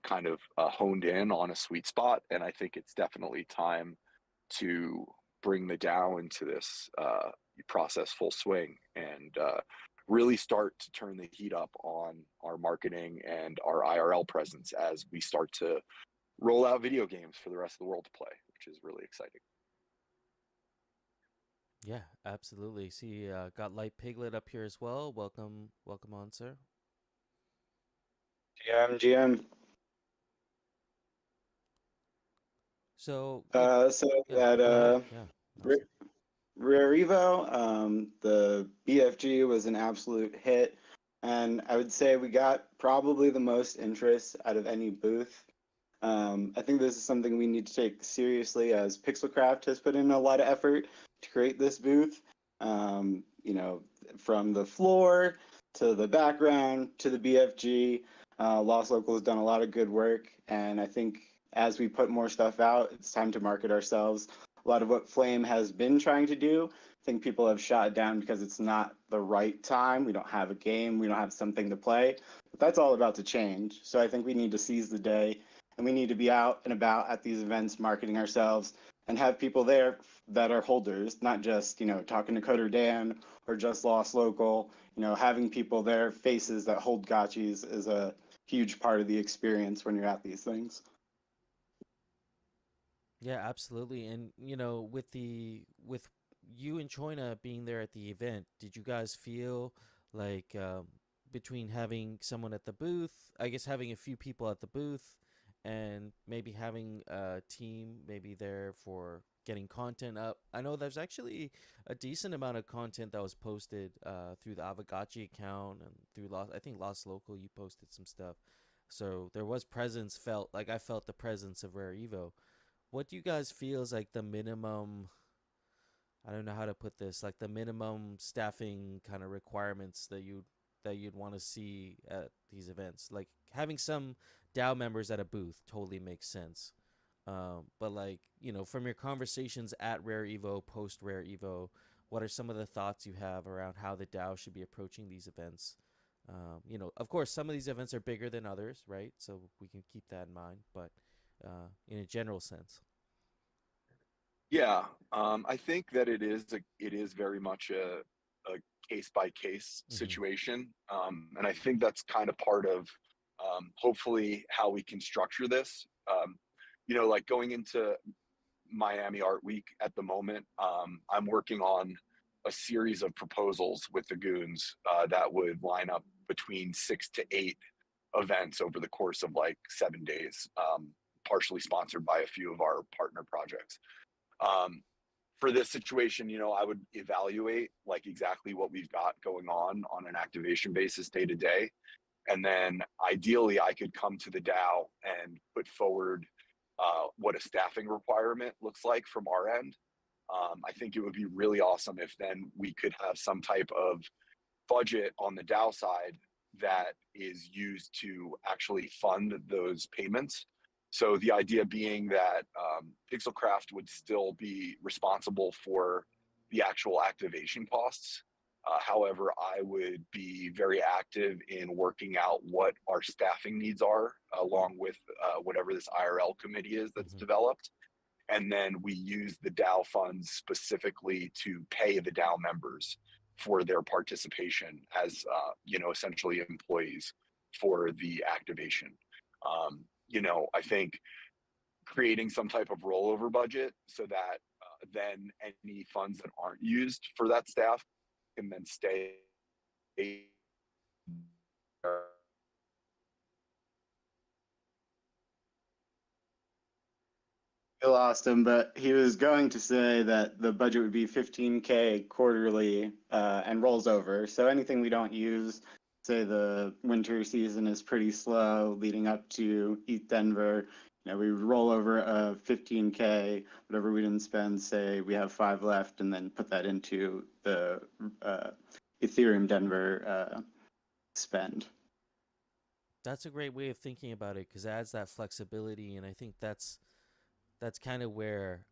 kind of honed in on a sweet spot, and I think it's definitely time to bring the DAO into this process full swing and really start to turn the heat up on our marketing and our IRL presence as we start to roll out video games for the rest of the world to play, which is really exciting. Yeah, absolutely. See, got Light Piglet up here as well. Welcome, welcome on, sir. GM. So, So yeah, that go ahead. Yeah. Re- Rare Evo, the BFG was an absolute hit, and I would say we got probably the most interest out of any booth. I think this is something we need to take seriously, as Pixelcraft has put in a lot of effort to create this booth. You know, from the floor to the background to the BFG, Lost Local has done a lot of good work, and I think as we put more stuff out, it's time to market ourselves. A lot of what Flame has been trying to do, I think people have shot it down because it's not the right time. We don't have a game, we don't have something to play. But that's all about to change. So I think we need to seize the day, and we need to be out and about at these events marketing ourselves and have people there that are holders, not just, you know, talking to Coder Dan or just Lost Local. You know, having people there, faces that hold gotchis, is a huge part of the experience when you're at these things. Yeah, absolutely. And you know, with you and Choina being there at the event, did you guys feel like between having someone at the booth, I guess having a few people at the booth, and maybe having a team maybe there for getting content up? I know there's actually a decent amount of content that was posted through the Aavegotchi account and through I think Lost Local, you posted some stuff. So there was presence felt, like I felt the presence of Rare Evo. What do you guys feel is like the minimum, I don't know how to put this, like the minimum staffing kind of requirements that you'd want to see at these events? Like having some DAO members at a booth totally makes sense. But like, you know, from your conversations at Rare Evo, post Rare Evo, what are some of the thoughts you have around how the DAO should be approaching these events? You know, of course, some of these events are bigger than others, right? So we can keep that in mind. But in a general sense. Yeah, I think that it is very much a case by case situation, and I think that's kind of part of hopefully how we can structure this. You know, like going into Miami Art Week at the moment, I'm working on a series of proposals with the goons that would line up between 6 to 8 events over the course of like 7 days, partially sponsored by a few of our partner projects. For this situation, you know, I would evaluate like exactly what we've got going on an activation basis day to day. And then ideally I could come to the DAO and put forward what a staffing requirement looks like from our end. I think it would be really awesome if then we could have some type of budget on the DAO side that is used to actually fund those payments. So the idea being that Pixelcraft would still be responsible for the actual activation costs. However, I would be very active in working out what our staffing needs are, along with whatever this IRL committee is that's developed. And then we use the DAO funds specifically to pay the DAO members for their participation as, you know, essentially employees for the activation. You know, I think creating some type of rollover budget so that then any funds that aren't used for that staff can then stay. I lost him, but he was going to say that the budget would be 15K quarterly and rolls over. So anything we don't use, say the winter season is pretty slow leading up to ETH Denver, you know, we roll over a 15K, whatever we didn't spend, say we have 5 left, and then put that into the Ethereum Denver spend. That's a great way of thinking about it, because it adds that flexibility, and I think that's kind of where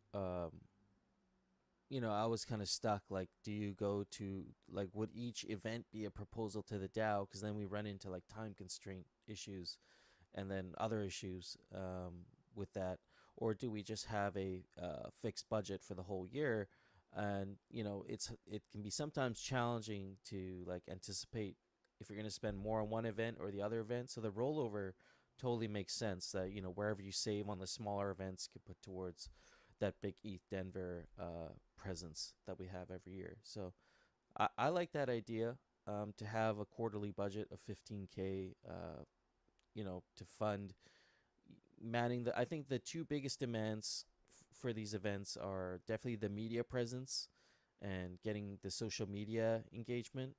you know, I was kind of stuck. Like, do you go to, like, would each event be a proposal to the DAO? Because then we run into like time constraint issues, and then other issues with that. Or do we just have a fixed budget for the whole year? and it can be sometimes challenging to like anticipate if you're going to spend more on one event or the other event. So the rollover totally makes sense that wherever you save on the smaller events you can put towards that big ETH Denver presence that we have every year. So I like that idea, to have a quarterly budget of 15K, to fund manning I think the two biggest demands for these events are definitely the media presence and getting the social media engagement,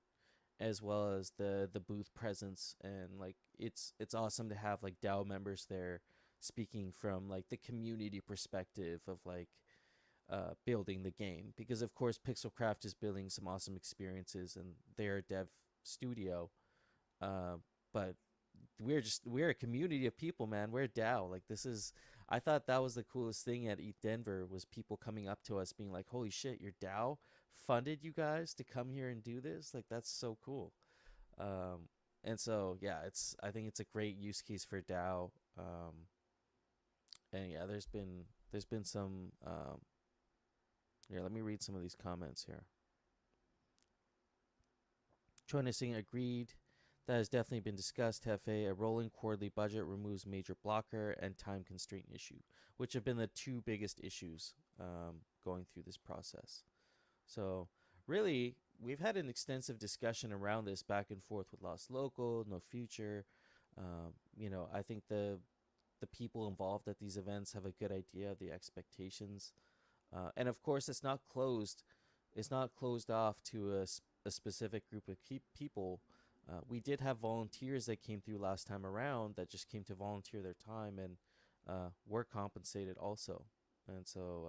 as well as the booth presence. And like it's awesome to have like DAO members there speaking from like the community perspective of like building the game, because of course Pixelcraft is building some awesome experiences and they're a dev studio, but we're a community of people, man. We're a DAO. Like this is, I thought that was the coolest thing at ETH Denver, was people coming up to us being like, holy shit, your DAO funded you guys to come here and do this. Like that's so cool. And so yeah, I think it's a great use case for DAO. And yeah, there's been some here, let me read some of these comments here. Chona Singh agreed. That has definitely been discussed, Hefe. A rolling quarterly budget removes major blocker and time constraint issue, which have been the two biggest issues going through this process. So really, we've had an extensive discussion around this back and forth with Lost Local, No Future. I think the people involved at these events have a good idea of the expectations. And of course, it's not closed. It's not closed off to a specific group of people. We did have volunteers that came through last time around that just came to volunteer their time and were compensated also. And so,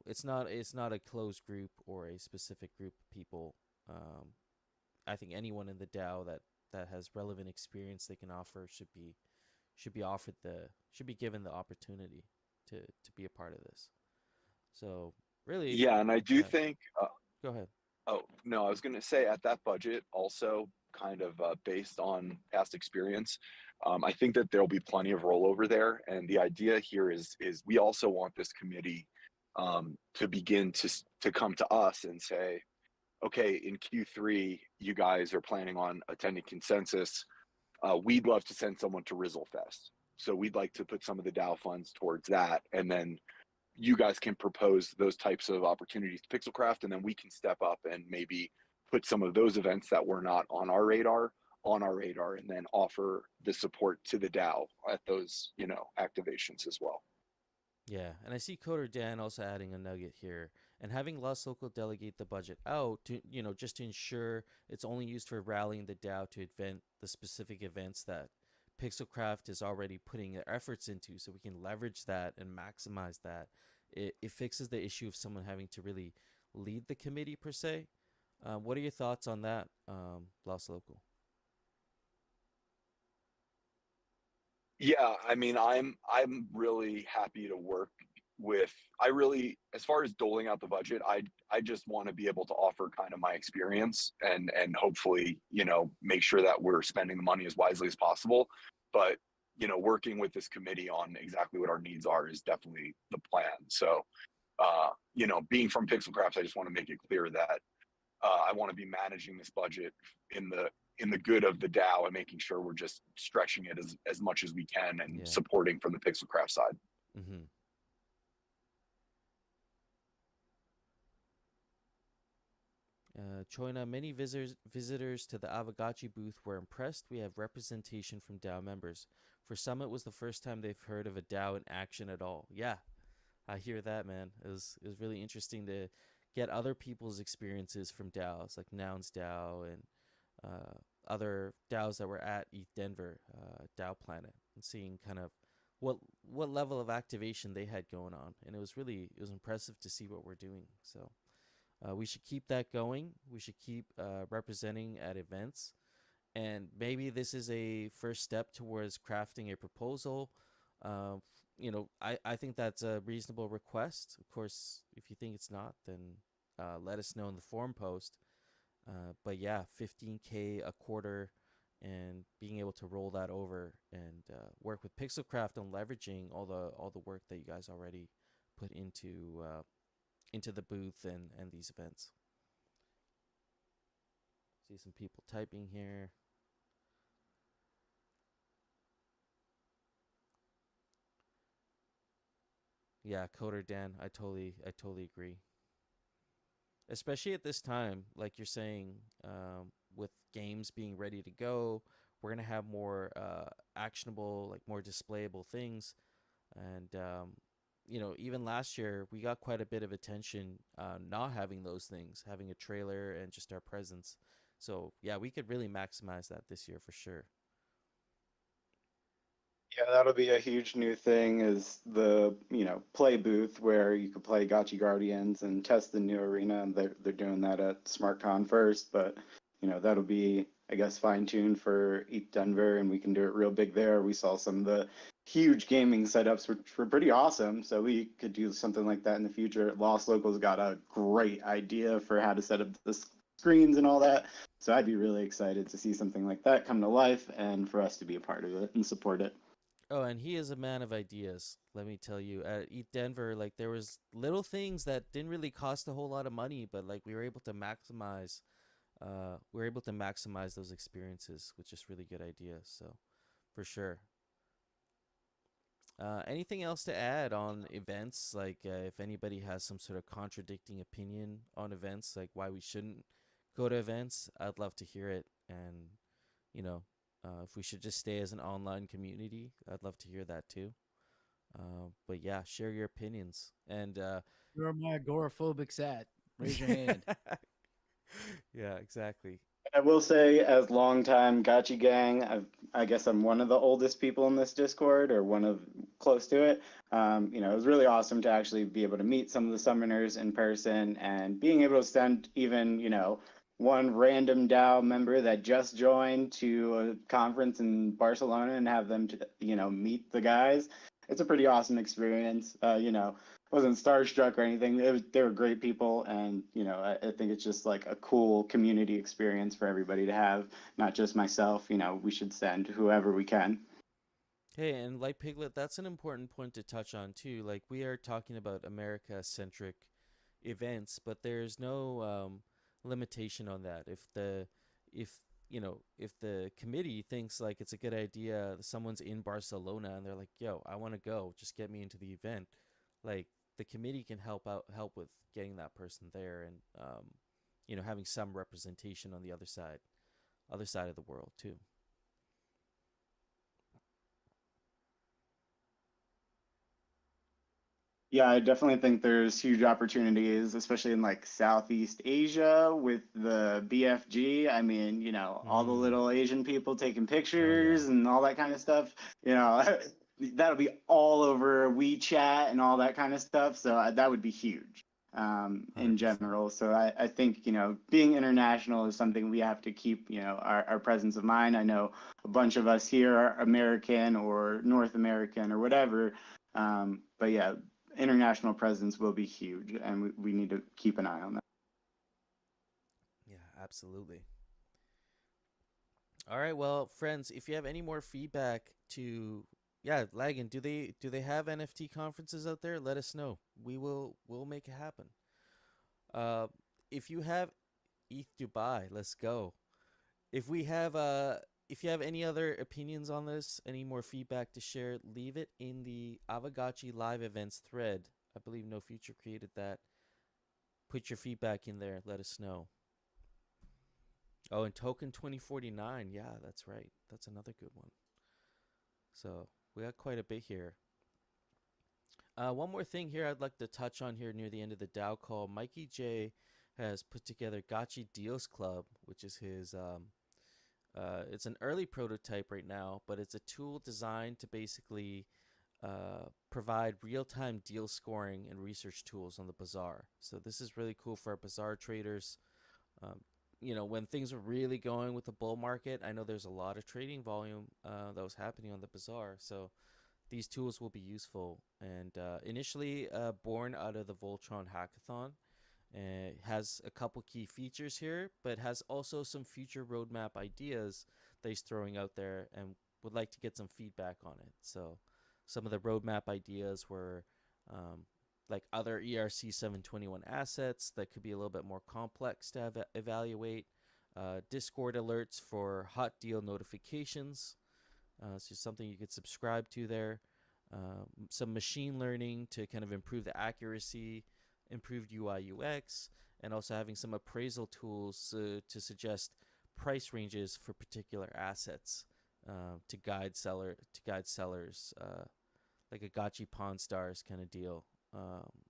it's not a closed group or a specific group of people. I think anyone in the DAO that has relevant experience they can offer should be given the opportunity to be a part of this. So really, Yeah, and I do think. Go ahead. Oh, no, I was going to say at that budget, also kind of based on past experience, I think that there'll be plenty of rollover there. And the idea here is we also want this committee to begin to come to us and say, okay, in Q3, you guys are planning on attending consensus. We'd love to send someone to Rizzlefest. So we'd like to put some of the DAO funds towards that. And then you guys can propose those types of opportunities to Pixelcraft, and then we can step up and maybe put some of those events that were not on our radar, and then offer the support to the DAO at those, activations as well. Yeah, and I see Coder Dan also adding a nugget here, and having Lost Local delegate the budget out to, just to ensure it's only used for rallying the DAO to event the specific events that Pixelcraft is already putting their efforts into, so we can leverage that and maximize that. It fixes the issue of someone having to really lead the committee per se. What are your thoughts on that, Lost Local? Yeah, I mean, I'm really happy to work with. As far as doling out the budget, I just want to be able to offer kind of my experience and hopefully, make sure that we're spending the money as wisely as possible. But working with this committee on exactly what our needs are is definitely the plan. So, being from Pixelcraft, I just want to make it clear that I want to be managing this budget in the good of the DAO and making sure we're just stretching it as much as we can and supporting from the Pixelcraft side. Mm-hmm. Choina, many visitors to the Aavegotchi booth were impressed. We have representation from DAO members. For some, it was the first time they've heard of a DAO in action at all. Yeah, I hear that, man. It was really interesting to get other people's experiences from DAOs, like Nouns DAO and other DAOs that were at ETH Denver, DAO Planet, and seeing kind of what level of activation they had going on. And it was impressive to see what we're doing. So we should keep that going. We should keep representing at events. And maybe this is a first step towards crafting a proposal. I think that's a reasonable request. Of course, if you think it's not, then let us know in the forum post. But yeah, 15K a quarter, and being able to roll that over and work with Pixelcraft on leveraging all the work that you guys already put into into the booth and these events. See some people typing here. Yeah, Coder Dan, I totally agree. Especially at this time, like you're saying, with games being ready to go, we're gonna have more actionable, like more displayable things, and even last year we got quite a bit of attention not having those things, having a trailer and just our presence. So yeah, we could really maximize that this year for sure. Yeah, that'll be a huge new thing is the, play booth where you could play Gotchi Guardians and test the new arena. And they're doing that at SmartCon first, but, that'll be, I guess, fine-tuned for ETH Denver, and we can do it real big there. We saw some of the huge gaming setups, which were pretty awesome. So we could do something like that in the future. Lost Locals got a great idea for how to set up the screens and all that. So I'd be really excited to see something like that come to life and for us to be a part of it and support it. Oh, and he is a man of ideas. Let me tell you, at ETH Denver, like there was little things that didn't really cost a whole lot of money, but like we were able to maximize, those experiences with just really good ideas. So, for sure. Anything else to add on events? Like, if anybody has some sort of contradicting opinion on events, like why we shouldn't go to events, I'd love to hear it. And, you know, if we should just stay as an online community, I'd love to hear that too. But yeah, share your opinions. And You're my agoraphobic sat. Raise your hand. yeah, exactly. I will say, as longtime Gotchi gang, I guess I'm one of the oldest people in this Discord, or one of close to it. It was really awesome to actually be able to meet some of the summoners in person, and being able to send even, one random DAO member that just joined to a conference in Barcelona and have them to, meet the guys. It's a pretty awesome experience. Wasn't starstruck or anything. They were great people, and I think it's just like a cool community experience for everybody to have, not just myself. We should send whoever we can. Hey, and like Piglet, that's an important point to touch on too. Like we are talking about America-centric events, but there's no limitation on that. If if the committee thinks like it's a good idea, someone's in Barcelona and they're like, "Yo, I want to go. Just get me into the event." Like the committee can help with getting that person there, and having some representation on the other side of the world too. Yeah, I definitely think there's huge opportunities, especially in like Southeast Asia with the BFG. I mean, all the little Asian people taking pictures and all that kind of stuff. That'll be all over WeChat and all that kind of stuff. So that would be huge in 100%. general. So I think, being international is something we have to keep, our presence of mind. I know a bunch of us here are American or North American or whatever. But yeah, international presence will be huge, and we need to keep an eye on that. Yeah, absolutely. All right, well, friends, if you have any more feedback to Lagan, do they have NFT conferences out there? Let us know. We'll make it happen. If you have ETH Dubai, let's go. If you have any other opinions on this, any more feedback to share, leave it in the Aavegotchi live events thread. I believe No Future created that. Put your feedback in there. Let us know. Oh, and Token 2049. Yeah, that's right. That's another good one. So we got quite a bit here. One more thing here I'd like to touch on here near the end of the DAO call. Mikey J has put together Gotchi Deals Club, which is his it's an early prototype right now, but it's a tool designed to basically provide real-time deal scoring and research tools on the bazaar. So this is really cool for our bazaar traders. When things are really going with the bull market, I know there's a lot of trading volume that was happening on the bazaar. So these tools will be useful. And initially born out of the Voltron hackathon, it has a couple key features here, but has also some future roadmap ideas that he's throwing out there and would like to get some feedback on it. So some of the roadmap ideas were like other ERC 721 assets that could be a little bit more complex to evaluate. Discord alerts for hot deal notifications. So something you could subscribe to there. Some machine learning to kind of improve the accuracy, improved UI UX, and also having some appraisal tools to suggest price ranges for particular assets to guide sellers, like a Gotchi Pawn Stars kind of deal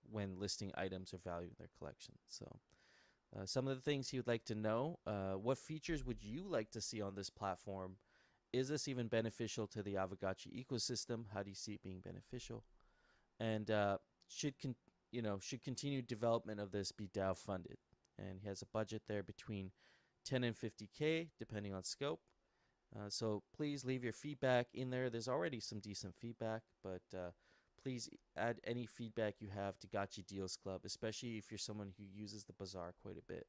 when listing items or valuing their collection. So some of the things you'd like to know: what features would you like to see on this platform? Is this even beneficial to the Aavegotchi ecosystem? How do you see it being beneficial? And should continued development of this be DAO funded? And he has a budget there between 10 and 50K, depending on scope. So please leave your feedback in there. There's already some decent feedback, but please add any feedback you have to Gotchi Deals Club, especially if you're someone who uses the bazaar quite a bit.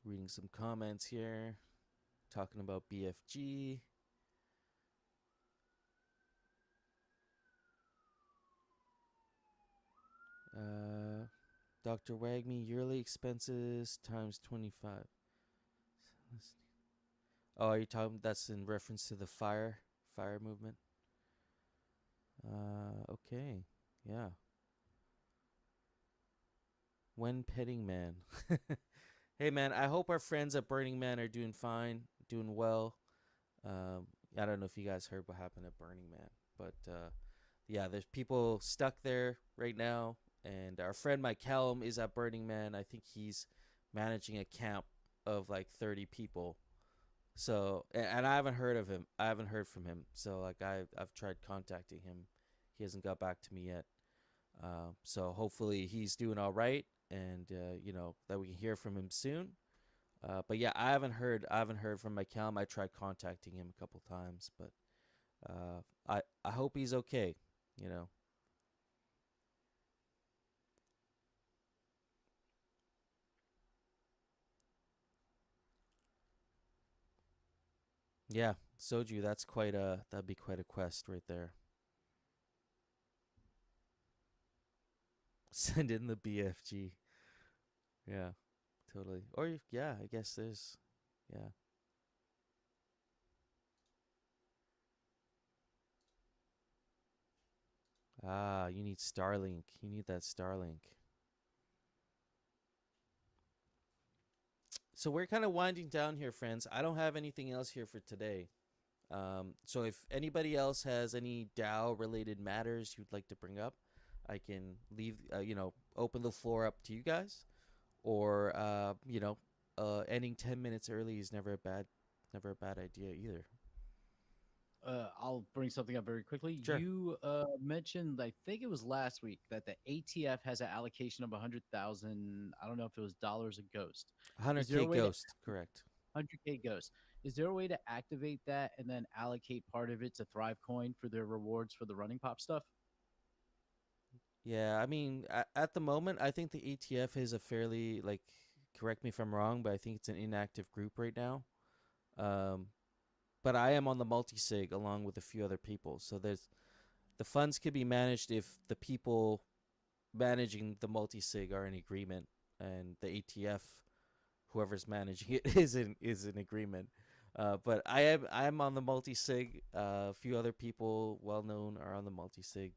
Reading some comments here, talking about BFG. Dr. Wagme, yearly expenses times 25. Oh, are you talking? That's in reference to the fire movement. Okay, yeah. When Petting Man. Hey man, I hope our friends at Burning Man are doing fine, doing well. I don't know if you guys heard what happened at Burning Man, but yeah, there's people stuck there right now, and our friend Mike Callum is at Burning Man. I think he's managing a camp of like 30 people. So, and I haven't heard of him. I haven't heard from him. So like I've tried contacting him. He hasn't got back to me yet. So hopefully he's doing all right, and that we can hear from him soon. But yeah, I haven't heard from Mike Callum. I tried contacting him a couple times, but I hope he's okay. Yeah, Soju, that'd be quite a quest right there. Send in the BFG. Yeah, totally. Or yeah, I guess there's yeah. Ah, you need Starlink. You need that Starlink. So we're kind of winding down here, friends. I don't have anything else here for today. So if anybody else has any DAO related matters you'd like to bring up, I can leave, open the floor up to you guys, or ending 10 minutes early is never a bad idea either. I'll bring something up very quickly. Sure. You mentioned, I think it was last week, that the ATF has an allocation of 100,000. I don't know if it was dollars a ghost. 100K ghost, correct. 100K ghost. Is there a way to activate that and then allocate part of it to Thrive Coin for their rewards for the running pop stuff? Yeah, I mean, at the moment, I think the ATF is a fairly, correct me if I'm wrong, but I think it's an inactive group right now. But I am on the multi-sig along with a few other people. So the funds could be managed if the people managing the multi-sig are in agreement, and the ATF, whoever's managing it, is in agreement. But I am on the multi-sig. A few other people well known are on the multi-sig.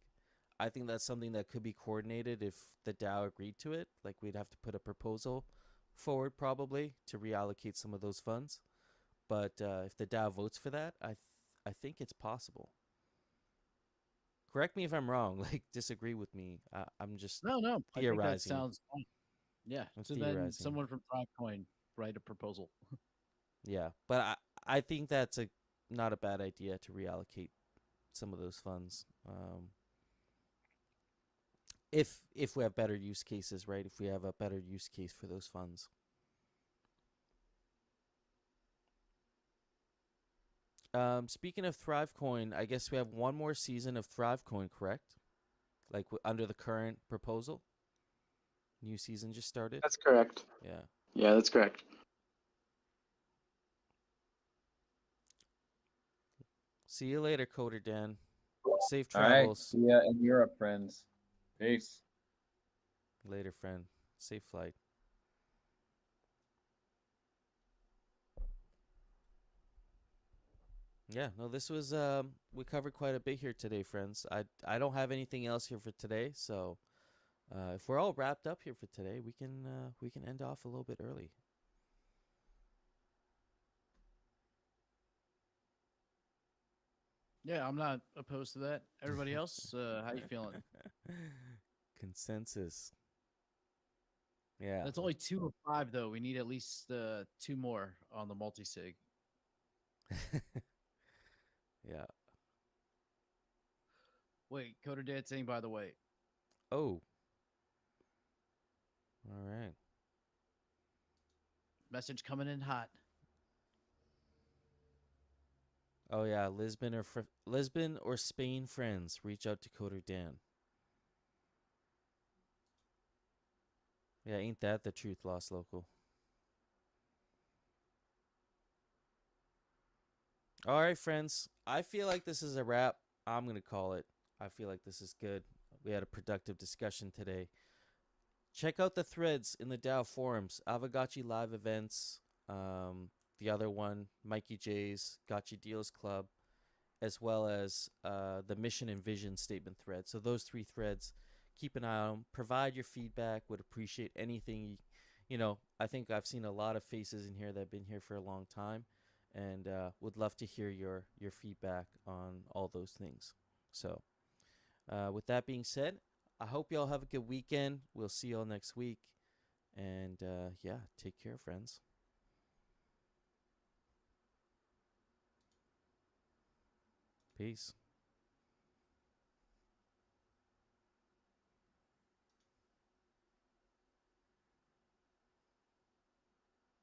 I think that's something that could be coordinated if the DAO agreed to it. Like, we'd have to put a proposal forward probably to reallocate some of those funds. But if the DAO votes for that, I think it's possible. Correct me if I'm wrong. Disagree with me. I'm just No. theorizing. I think that sounds fine. Yeah. I'm so theorizing. Then someone from Thrive Coin write a proposal. Yeah, but I think that's not a bad idea to reallocate some of those funds. If we have better use cases, right? If we have a better use case for those funds. Speaking of Thrivecoin, I guess we have one more season of Thrivecoin, correct? Under the current proposal? New season just started? That's correct. Yeah. Yeah, that's correct. See you later, Coder Dan. Safe All right. travels. See ya in Europe, friends. Peace. Later, friend. Safe flight. Yeah, no, this was we covered quite a bit here today, friends. I don't have anything else here for today, so if we're all wrapped up here for today, we can end off a little bit early. Yeah, I'm not opposed to that. Everybody else, how you feeling? Consensus. Yeah. That's only 2 of 5 though. We need at least 2 more on the multi-sig. Yeah. Wait, Coder dancing by the way. Oh. All right. Message coming in hot. Oh yeah, Lisbon or Spain friends, reach out to Coder Dan. Yeah, ain't that the truth, Lost Local? All right, friends. I feel like this is a wrap. I'm going to call it. I feel like this is good. We had a productive discussion today. Check out the threads in the DAO forums. Aavegotchi live events. The other one, Mikey J's Gotchi Deals Club, as well as the mission and vision statement thread. So those 3 threads, keep an eye on them. Provide your feedback. Would appreciate anything. I think I've seen a lot of faces in here that have been here for a long time, and would love to hear your feedback on all those things. So with that being said, I hope you all have a good weekend. We'll see you all next week. And yeah, take care, friends. Peace.